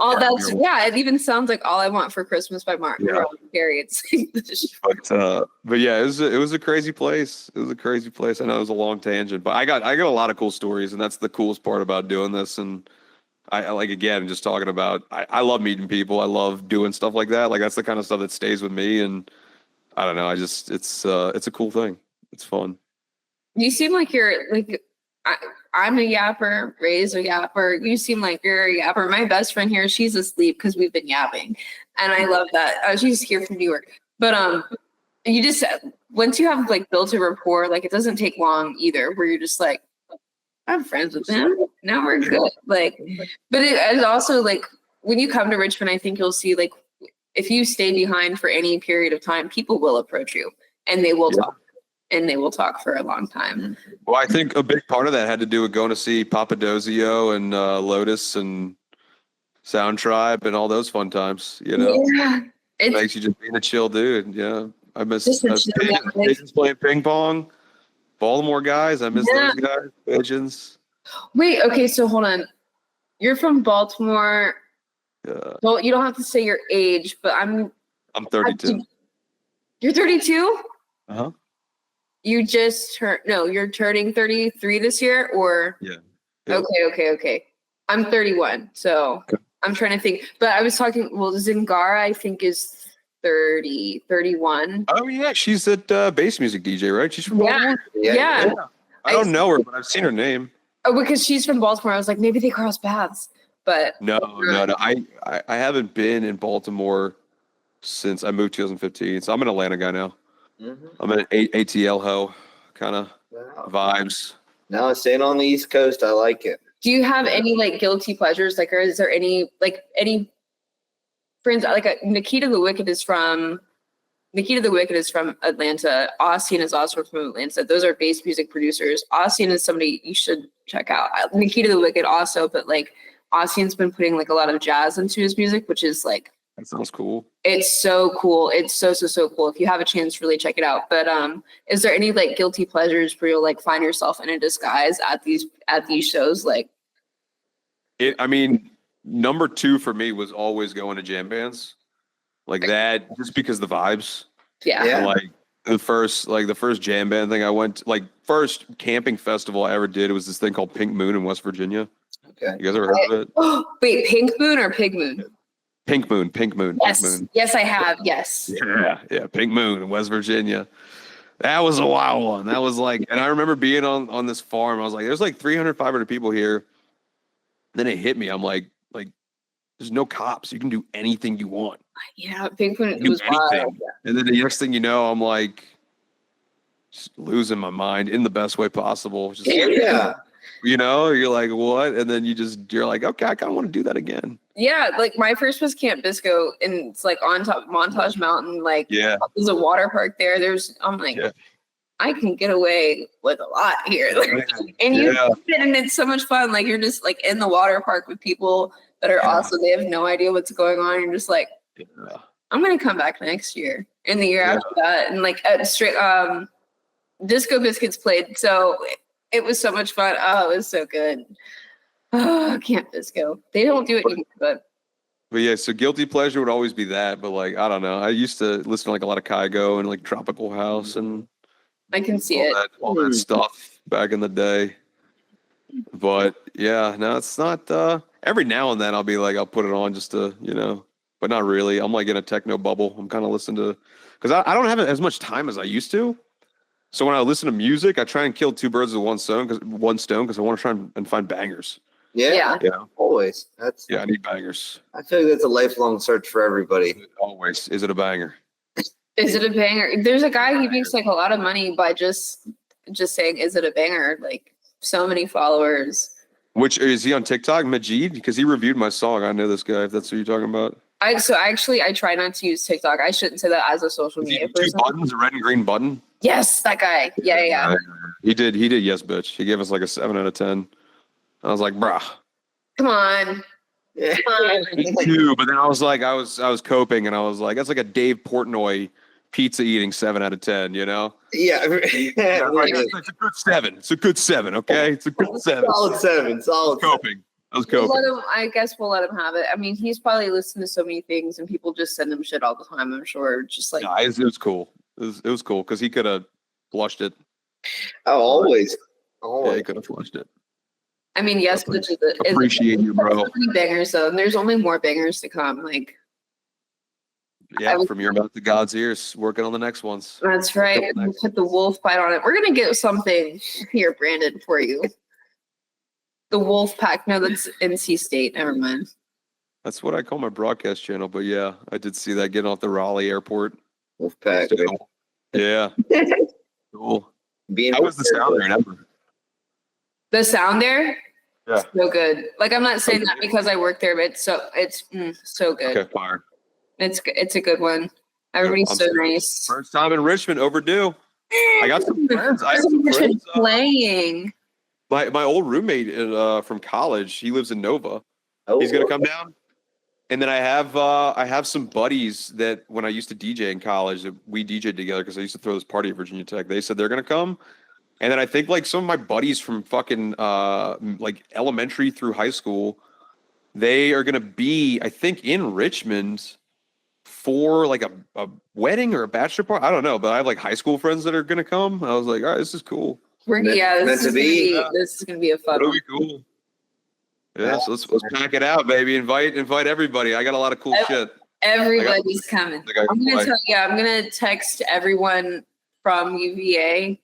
Oh, that's it even sounds like "All I Want for Christmas" by Mariah Carey. It's but yeah, it was a crazy place. It was a crazy place. I know it was a long tangent, but I got a lot of cool stories, and that's the coolest part about doing this. And I like again just talking about I love meeting people. I love doing stuff like that. Like that's the kind of stuff that stays with me. And I don't know. It's a cool thing. It's fun. You seem like you're like I'm a yapper. Ray's a yapper. You seem like you're a yapper. My best friend here, she's asleep because we've been yapping, and I love that. She's here from New York, but you just once you have like built a rapport, like it doesn't take long either. Where you're just like, I'm friends with him. Now we're good. Like, but it's also like when you come to Richmond, I think you'll see like if you stay behind for any period of time, people will approach you and they will talk. And they will talk for a long time. Well, I think a big part of that had to do with going to see Papadozio and Lotus and Sound Tribe and all those fun times. You know, it makes you just being a chill dude. Yeah, I miss Pigeons playing ping pong. Baltimore guys, I miss those guys. Pigeons. Wait, okay, so hold on. You're from Baltimore. Yeah. Well, you don't have to say your age, but I'm 32. You're 32? Uh-huh. You just turned, no, you're turning 33 this year, or? Yeah. Yeah. Okay. I'm 31, so Okay. I'm trying to think. But I was talking, well, Zingara, I think, is 31. Oh yeah, she's at bass music DJ, right? She's from Yeah. Baltimore. Yeah. I don't know her, but I've seen her name. Oh, because she's from Baltimore. I was like, maybe they cross paths. But No. I haven't been in Baltimore since I moved 2015. So I'm an Atlanta guy now. Mhm. I'm an ATL ho kind of Wow. vibes. No, staying on the East Coast, I like it. do you have any like guilty pleasures? Like, or is there any friends? Like Nikita the Wicked is from Atlanta. Austin is also from Atlanta. Those are bass music producers. Austin is somebody you should check out. Nikita the Wicked also, but like Austin's been putting like a lot of jazz into his music, which is like, That sounds cool. it's so cool. It's so cool. If you have a chance, really check it out. But is there any like guilty pleasures where you'll like find yourself in a disguise at these shows? Like, I mean, number 2 for me was always going to jam bands like that, just because the vibes. yeah. Yeah. Like the first jam band thing I went to, like first camping festival I ever did, it was this thing called Pink Moon in West Virginia. Okay. You guys ever heard of it? Wait, Pink Moon or Pig Moon? Pink Moon. Yes. Pink Moon. Yes, I have. Yes. Yeah, Pink Moon in West Virginia. That was a wild one. That was like, and I remember being on this farm. I was like, there's like 300, 500 people here. Then it hit me. I'm like, there's no cops. You can do anything you want. Yeah, Pink Moon Do was wild. anything. And then the next thing you know, I'm like just losing my mind in the best way possible. Just, Yeah. you know, you're like, what? And then you're like, okay, I kind of want to do that again. Yeah, like my first was Camp Bisco, and it's like on top of Montage Mountain. Like, Yeah. there's a water park there. I'm like, Yeah. I can get away with a lot here. Like, and you Yeah. and it's so much fun. Like, you're just like in the water park with people that are awesome. They have no idea what's going on. You're just like, Yeah. I'm gonna come back next year and the year Yeah. after that, and like straight Disco Biscuits played, so it was so much fun. Oh, it was so good. Oh, Camp Bisco. They don't do it anymore, but yeah, so guilty pleasure would always be that. But like, I don't know. I used to listen to like a lot of Kygo and like Tropical House and I can see it. all that stuff back in the day. But yeah, no, it's not. Every now and then I'll be like, I'll put it on just to, but not really. I'm like in a techno bubble. I'm kind of listening to, because I don't have as much time as I used to. So when I listen to music, I try and kill 2 birds with one stone because I want to try and find bangers. Yeah. Yeah. Always. Yeah, I need bangers. I feel like that's a lifelong search for everybody. Always. Is it a banger? Is it a banger? There's a guy who makes like a lot of money by just saying, "Is it a banger?" Like, so many followers. Which is he on TikTok, Majid? Because he reviewed my song. I know this guy. If that's what you're talking about. I try not to use TikTok. I shouldn't say that as a social Is he media 2 person. buttons, a red and green button? Yes, that guy. Yeah. He did. Yes, bitch. He gave us like a 7 out of 10. I was like, bruh. Come on. Yeah. Me too. But then I was like, I was coping, and I was like, that's like a Dave Portnoy pizza eating 7 out of 10. Yeah. It's a good 7. It's a good 7. Okay, it's a good 7. Solid 7. Solid. Coping. I was coping. I guess we'll let him have it. I mean, he's probably listened to so many things, and people just send him shit all the time. I'm sure, just like Yeah, it was cool. It was cool because he could have flushed it. Oh, always. Yeah, he could have flushed it. I mean, yes, but Appreciate you, bro. so many bangers though, and there's only more bangers to come. Like, Yeah, from your mouth to God's ears. Working on the next ones. that's right. Working on the We'll next put the wolf bite on it. We're gonna get something here, Brandon, for you. The Wolf Pack. No, that's NC State. Never mind. That's what I call my broadcast channel. But yeah, I did see that getting off the Raleigh airport. Wolfpack. Cool. Yeah. Cool. Being How was the sound there in Ember? The sound there, Yeah. so good. Like, I'm not saying that because I work there, but it's so good. Okay, fire. It's a good one. Everybody's I'm so serious. nice. First time in Richmond, overdue. I got some friends. I have some friends. Playing. My old roommate from college, he lives in Nova. Oh, He's gonna come down. And then I have some buddies that when I used to DJ in college, that we DJed together because I used to throw this party at Virginia Tech. They said they're gonna come. And then I think like some of my buddies from fucking like elementary through high school, they are gonna be, I think, in Richmond for like a wedding or a bachelor party. I don't know, but I have like high school friends that are gonna come. I was like, all right, this is cool. This is gonna be a fun It'll one. be cool. Yeah, so let's pack it out, baby. Invite everybody. I got a lot of cool shit. Everybody's coming. I'm gonna text everyone from UVA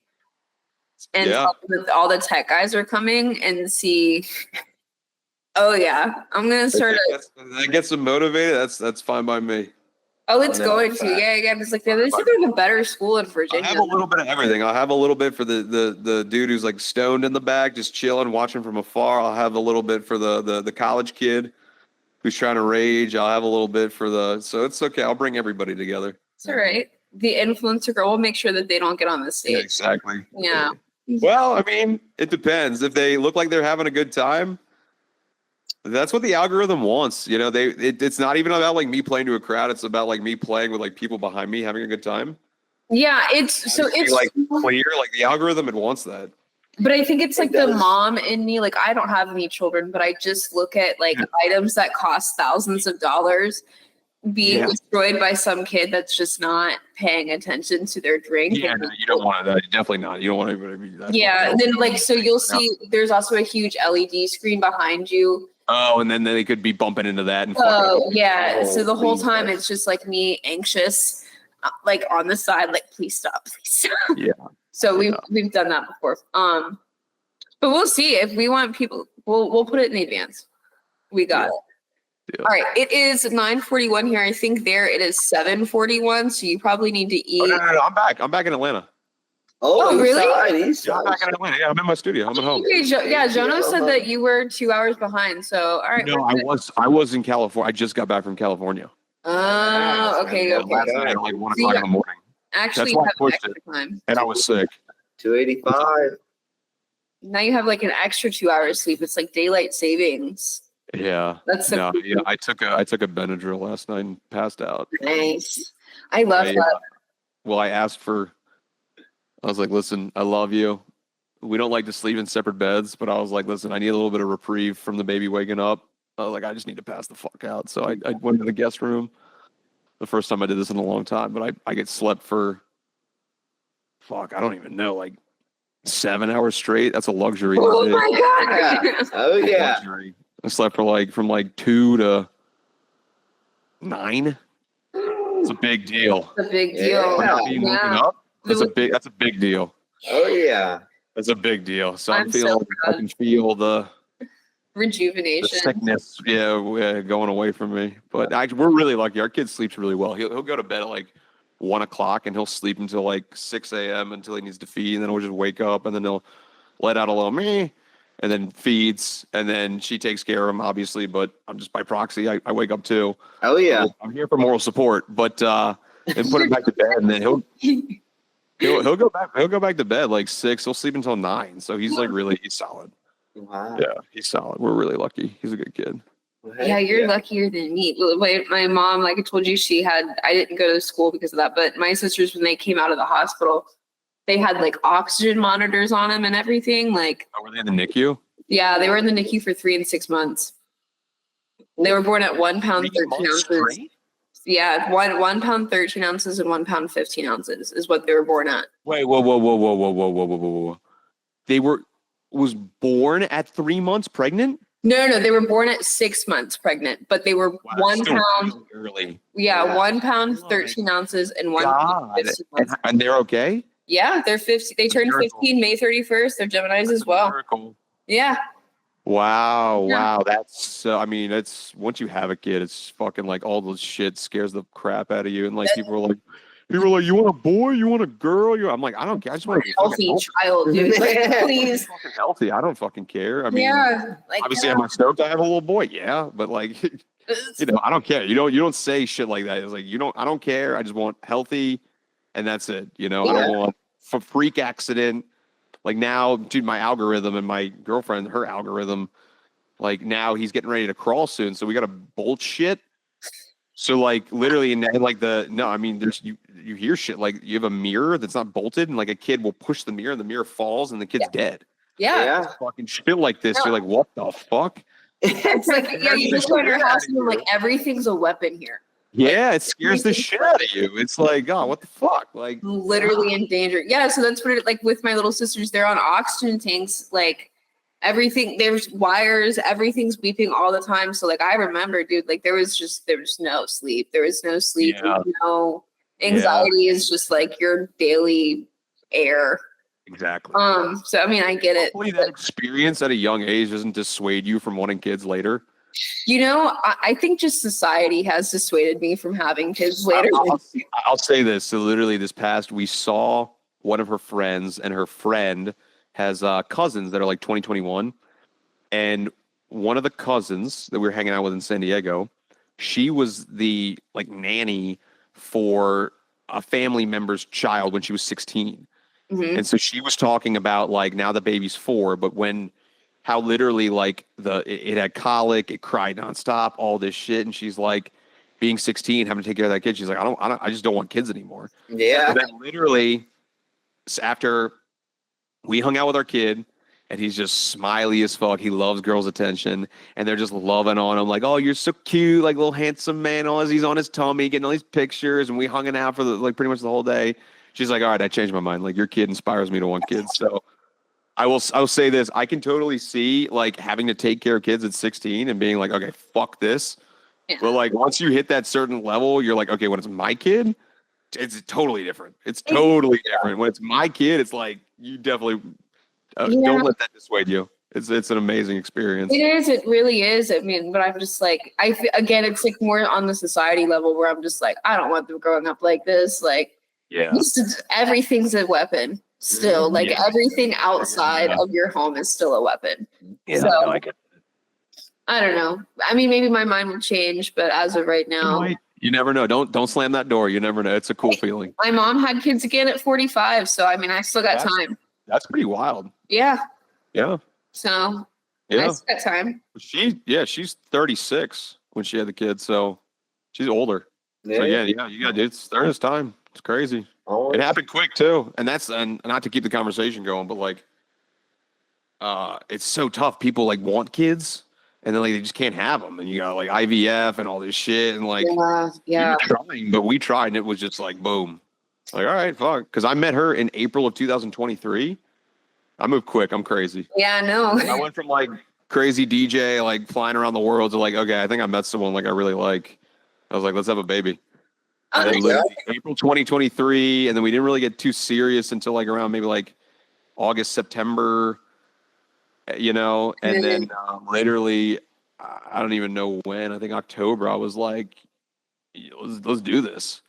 and tell them that all the tech guys are coming and see. Oh yeah, I'm gonna start. That gets them motivated. That's fine by me. Oh, it's going to. Yeah. It's like there's a better school in Virginia. I have a little bit of everything. I'll have a little bit for the dude who's like stoned in the back, just chilling, watching from afar. I'll have a little bit for the college kid who's trying to rage. I'll have a little bit for so it's okay. I'll bring everybody together. It's all right. The influencer girl will make sure that they don't get on the stage. Yeah, exactly. Yeah. Well, I mean, it depends. If they look like they're having a good time, that's what the algorithm wants. You know, it's not even about like me playing to a crowd. It's about like me playing with like people behind me having a good time. Yeah, it's like clear. Like the algorithm, it wants that. But I think it's like the mom in me. Like I don't have any children, but I just look at like items that cost thousands of dollars being destroyed by some kid that's just not paying attention to their drink. Yeah, no, you don't want that. Definitely not. You don't want anybody to be that. Yeah, and then like so you'll see there's also a huge LED screen behind you. Oh, and then they could be bumping into that. And yeah. So the whole time it's just like me anxious, like on the side, like please stop. Yeah. So we've done that before. But we'll see if we want people. We'll put it in advance. We got it. Yeah. All right. It is 9:41 here. I think there it is 7:41. So you probably need to eat. Oh, no. I'm back. I'm back in Atlanta. Oh, really? Yeah, I'm back in Atlanta. Yeah, I'm in my studio. I'm at home. Okay, Jono said that you were 2 hours behind. So, all right. No, I was in California. I just got back from California. Oh, okay. Last night at like 1 o'clock in the morning. Actually, that's why I pushed extra time. And I was sick. 285. Now you have like an extra 2 hours sleep. It's like daylight savings. Yeah. That's so cool. Yeah. I took a Benadryl last night and passed out. Nice. I love that. Well, I was like, listen, I love you. We don't like to sleep in separate beds, but I was like, listen, I need a little bit of reprieve from the baby waking up. I was like, I just need to pass the fuck out. So I went to the guest room. The first time I did this in a long time, but I get slept for, I don't even know, like 7 hours straight. That's a luxury. Oh my God. Oh yeah. Luxury. I slept for from 2 to 9. It's a big deal. It's a big deal. Being woken up, that's a big deal. Oh yeah. That's a big deal. So I'm feeling, I can feel the rejuvenation, the sickness, going away from me. But we're really lucky. Our kid sleeps really well. He'll go to bed at 1 o'clock and he'll sleep until 6 a.m. until he needs to feed, and then he'll just wake up and then he'll let out a little meh, and then feeds, and then she takes care of him, obviously. But I'm just by proxy. I wake up too. Oh yeah. I'm here for moral support, but and put him back to bed, and then he'll go back. He'll go back to bed 6. He'll sleep until 9. So he's he's solid. Wow. Yeah, he's solid. We're really lucky. He's a good kid. Yeah, you're luckier than me. My mom, like I told you, I didn't go to school because of that, but my sisters, when they came out of the hospital, they had oxygen monitors on them and everything. Were they in the NICU? Yeah, they were in the NICU for 3 and 6 months. They were born at 1 pound 13 ounces. Straight? Yeah, 1 pound 13 ounces and 1 pound 15 ounces is what they were born at. Wait, whoa. They was born at 3 months pregnant? No, they were born at 6 months pregnant, but they were 1 pound really early. Yeah, 1 pound 13 ounces and 1 pound 15 months. And they're okay? Yeah, they're 50. They turned 15 May 31st. They're Geminis as well. Miracle. Yeah. Wow. That's it's once you have a kid, it's fucking all this shit scares the crap out of you, and people are like, you want a boy? You want a girl? I'm like, I don't care. I just want a healthy child, dude. Please. Fucking healthy. I don't fucking care. I mean, yeah, obviously, am I stoked I have a little boy? Yeah, but I don't care. You don't say shit like that. It's I don't care. I just want healthy, and that's it. I don't want a freak accident. Now, dude, my algorithm and my girlfriend, her algorithm, now he's getting ready to crawl soon, so we got to bolt shit. So literally there's you hear shit you have a mirror that's not bolted, and a kid will push the mirror and the mirror falls and the kid's dead. Yeah. Fucking shit like this. You're like, what the fuck? It's you just go in your house and everything's a weapon here. Yeah, it scares the shit out of you. It's like, oh, what the fuck? Like, literally in danger. Yeah, so that's what it, like with my little sisters, they're on oxygen tanks, like everything, there's wires, everything's beeping all the time. So like I remember, dude, like there was no sleep. There was no sleep, Yeah. no anxiety is just like your daily air. exactly. So I mean I get it. Hopefully that experience at a young age doesn't dissuade you from wanting kids later. I think just society has dissuaded me from having kids later. I'll say this. So literally this past, we saw one of her friends, and her friend has cousins that are like 2021. And one of the cousins that we were hanging out with in San Diego, she was the like nanny for a family member's child when she was 16. Mhm. And so she was talking about like now the baby's 4, but how literally like it had colic, it cried nonstop, all this shit, and she's like, being 16, having to take care of that kid. She's like, I just don't want kids anymore. Yeah. And then literally after we hung out with our kid, and he's just smiley as fuck. He loves girls' attention, and they're just loving on him, like, oh, you're so cute, like little handsome man. As he's on his tummy, getting all these pictures, and we hung out for pretty much the whole day. She's like, all right, I changed my mind. Like your kid inspires me to want kids. So I'll say this. I can totally see like having to take care of kids at 16 and being like, okay, fuck this. Yeah. But like once you hit that certain level, you're like, okay, when it's my kid, it's totally different. It's totally different. When it's my kid, it's like you definitely don't let that dissuade you. It's an amazing experience. It is. It really is. I mean, but I'm just like, again, it's like more on the society level where I'm just like, I don't want them growing up like this. Like, Yeah. everything's a weapon still. Like everything outside of your home is still a weapon. Yeah, So, I like it. I don't know. I mean, maybe my mind will change, but as of right now, You never know. Don't slam that door. You never know. It's a cool feeling. my mom had kids again at 45, so I mean, I still got time. That's pretty wild. Yeah. Yeah. So Yeah. I still got time. She's 36 when she had the kid, so she's older. So yeah, you got it's during this time. It's crazy. Oh. It happened quick too, and not to keep the conversation going, but like, it's so tough. People like want kids, and then like they just can't have them, and you got like IVF and all this shit, and like Yeah. we tried, and it was just like boom, like all right, fuck. Because I met her in April of 2023. I moved quick. I'm crazy. Yeah, no. I went from like crazy DJ, like flying around the world, to like, okay, I think I met someone like I really like. I was like, let's have a baby. And then literally April 2023, and then we didn't really get too serious until like around maybe like August, September, and then literally, I don't even know when. I think October. I was like, let's do this.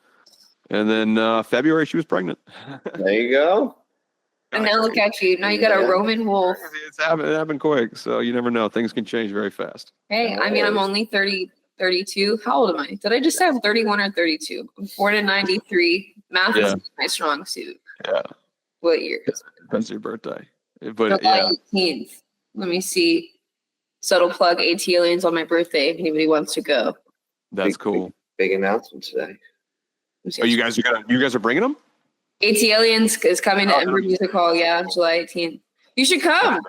And then February, she was pregnant. There you go. And now look at you. Now you got a Roman wolf. It happened quick, so you never know. Things can change very fast. Hey, I mean, I'm only 32. How old am I? Did I just say I'm 31 or 32? I'm born in 93. Math is my strong suit. Yeah. What year? That's your birthday. But July 18th. Let me see. Subtle plug, AT Aliens on my birthday if anybody wants to go. That's cool. Big announcement today. Oh, you guys are bringing them? AT Aliens is coming to Ember Music Hall, July 18th. You should come.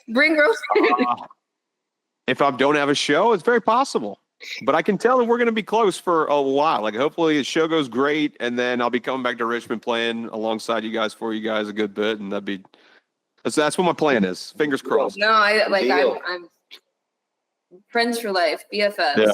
Bring girls. If I don't have a show, it's very possible. But I can tell that we're going to be close for a while. Like, hopefully the show goes great, and then I'll be coming back to Richmond playing alongside you guys for you guys a good bit, and that's what my plan is. Fingers crossed. No, I'm friends for life, BFFs. Yeah.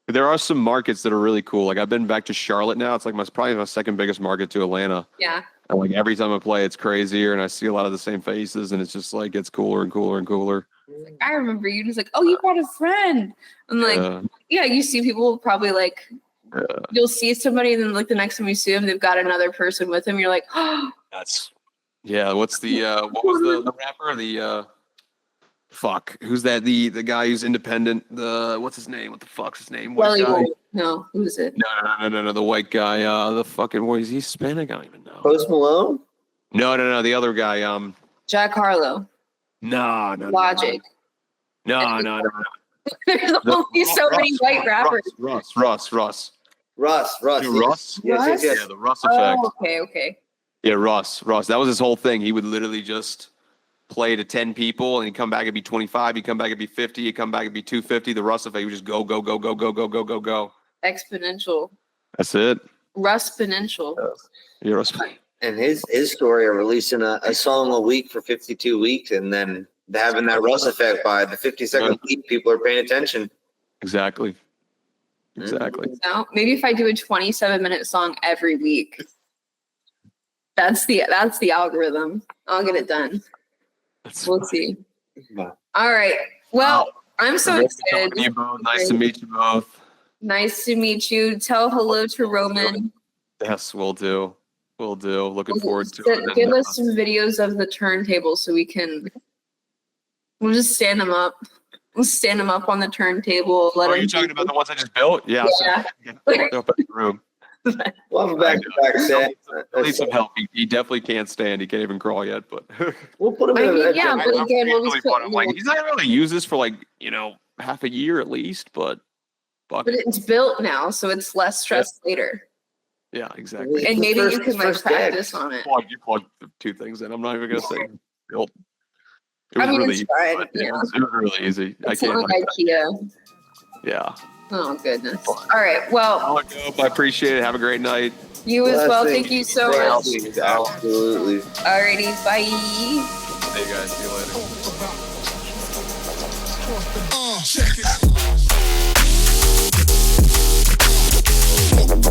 There are some markets that are really cool. Like I've been back to Charlotte now. It's like probably my second biggest market to Atlanta. Yeah. And like every time I play, it's crazier, and I see a lot of the same faces, and it's just like it's cooler and cooler and cooler. Like, I remember you just like, oh, you brought a friend. I'm like, yeah, you see people probably like, you'll see somebody, and then like the next time you see them, they've got another person with them. You're like, oh. What's the what was the rapper? Fuck, who's that? The guy who's independent. What's his name? What the fuck's his name? No, who is it? No. The white guy. The fucking is he Hispanic? I don't even know. Post Malone? No. The other guy. Jack Harlow. No. Logic. No. There's only so many white rappers. Russ. Russ. Russ? Yes. Yeah, the Russ effect. Oh, okay. Yeah, Russ. That was his whole thing. He would literally just play to 10 people, and he'd come back, it'd be 25. He'd come back, it'd be 50. He'd come back, it'd be 250. The Russ effect, he would just go. Exponential. That's it. Rusponential. You're a And his story of releasing a song a week for 52 weeks and then having that Russ effect by the 52nd week, people are paying attention. Exactly. Exactly. No, maybe if I do a 27-minute song every week. That's the algorithm. I'll get it done. We'll see. All right. Well, I'm so excited. You both. Nice to meet you both. Nice to meet you. Tell hello to Roman. Yes, we'll do. We'll do. Looking forward to it. Give us some videos of the turntable so we'll just stand them up. We'll stand them up on the turntable. Are you talking about the ones I just built? Yeah. Yeah. They're up in the room. Well, I'm back to back set. I need some help. He definitely can't stand. He can't even crawl yet, but We'll put him in a yeah, but again, we'll just put, I'm like, he's not gonna really use this for like, half a year at least, but it's built now, so it's less stress later. Yeah, exactly. And maybe you can first practice on it. You plug the two things in. I'm not even gonna say built. It I was mean, really it's easy. fine. It was really easy. It's not like IKEA. Yeah. Oh goodness. All right. Well, I appreciate it. Have a great night. you as well. Thank you so much. Absolutely. Alrighty. Bye. Hey guys. See you later. Check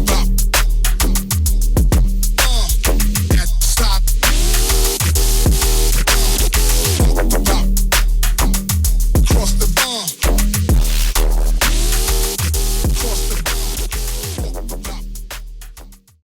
it.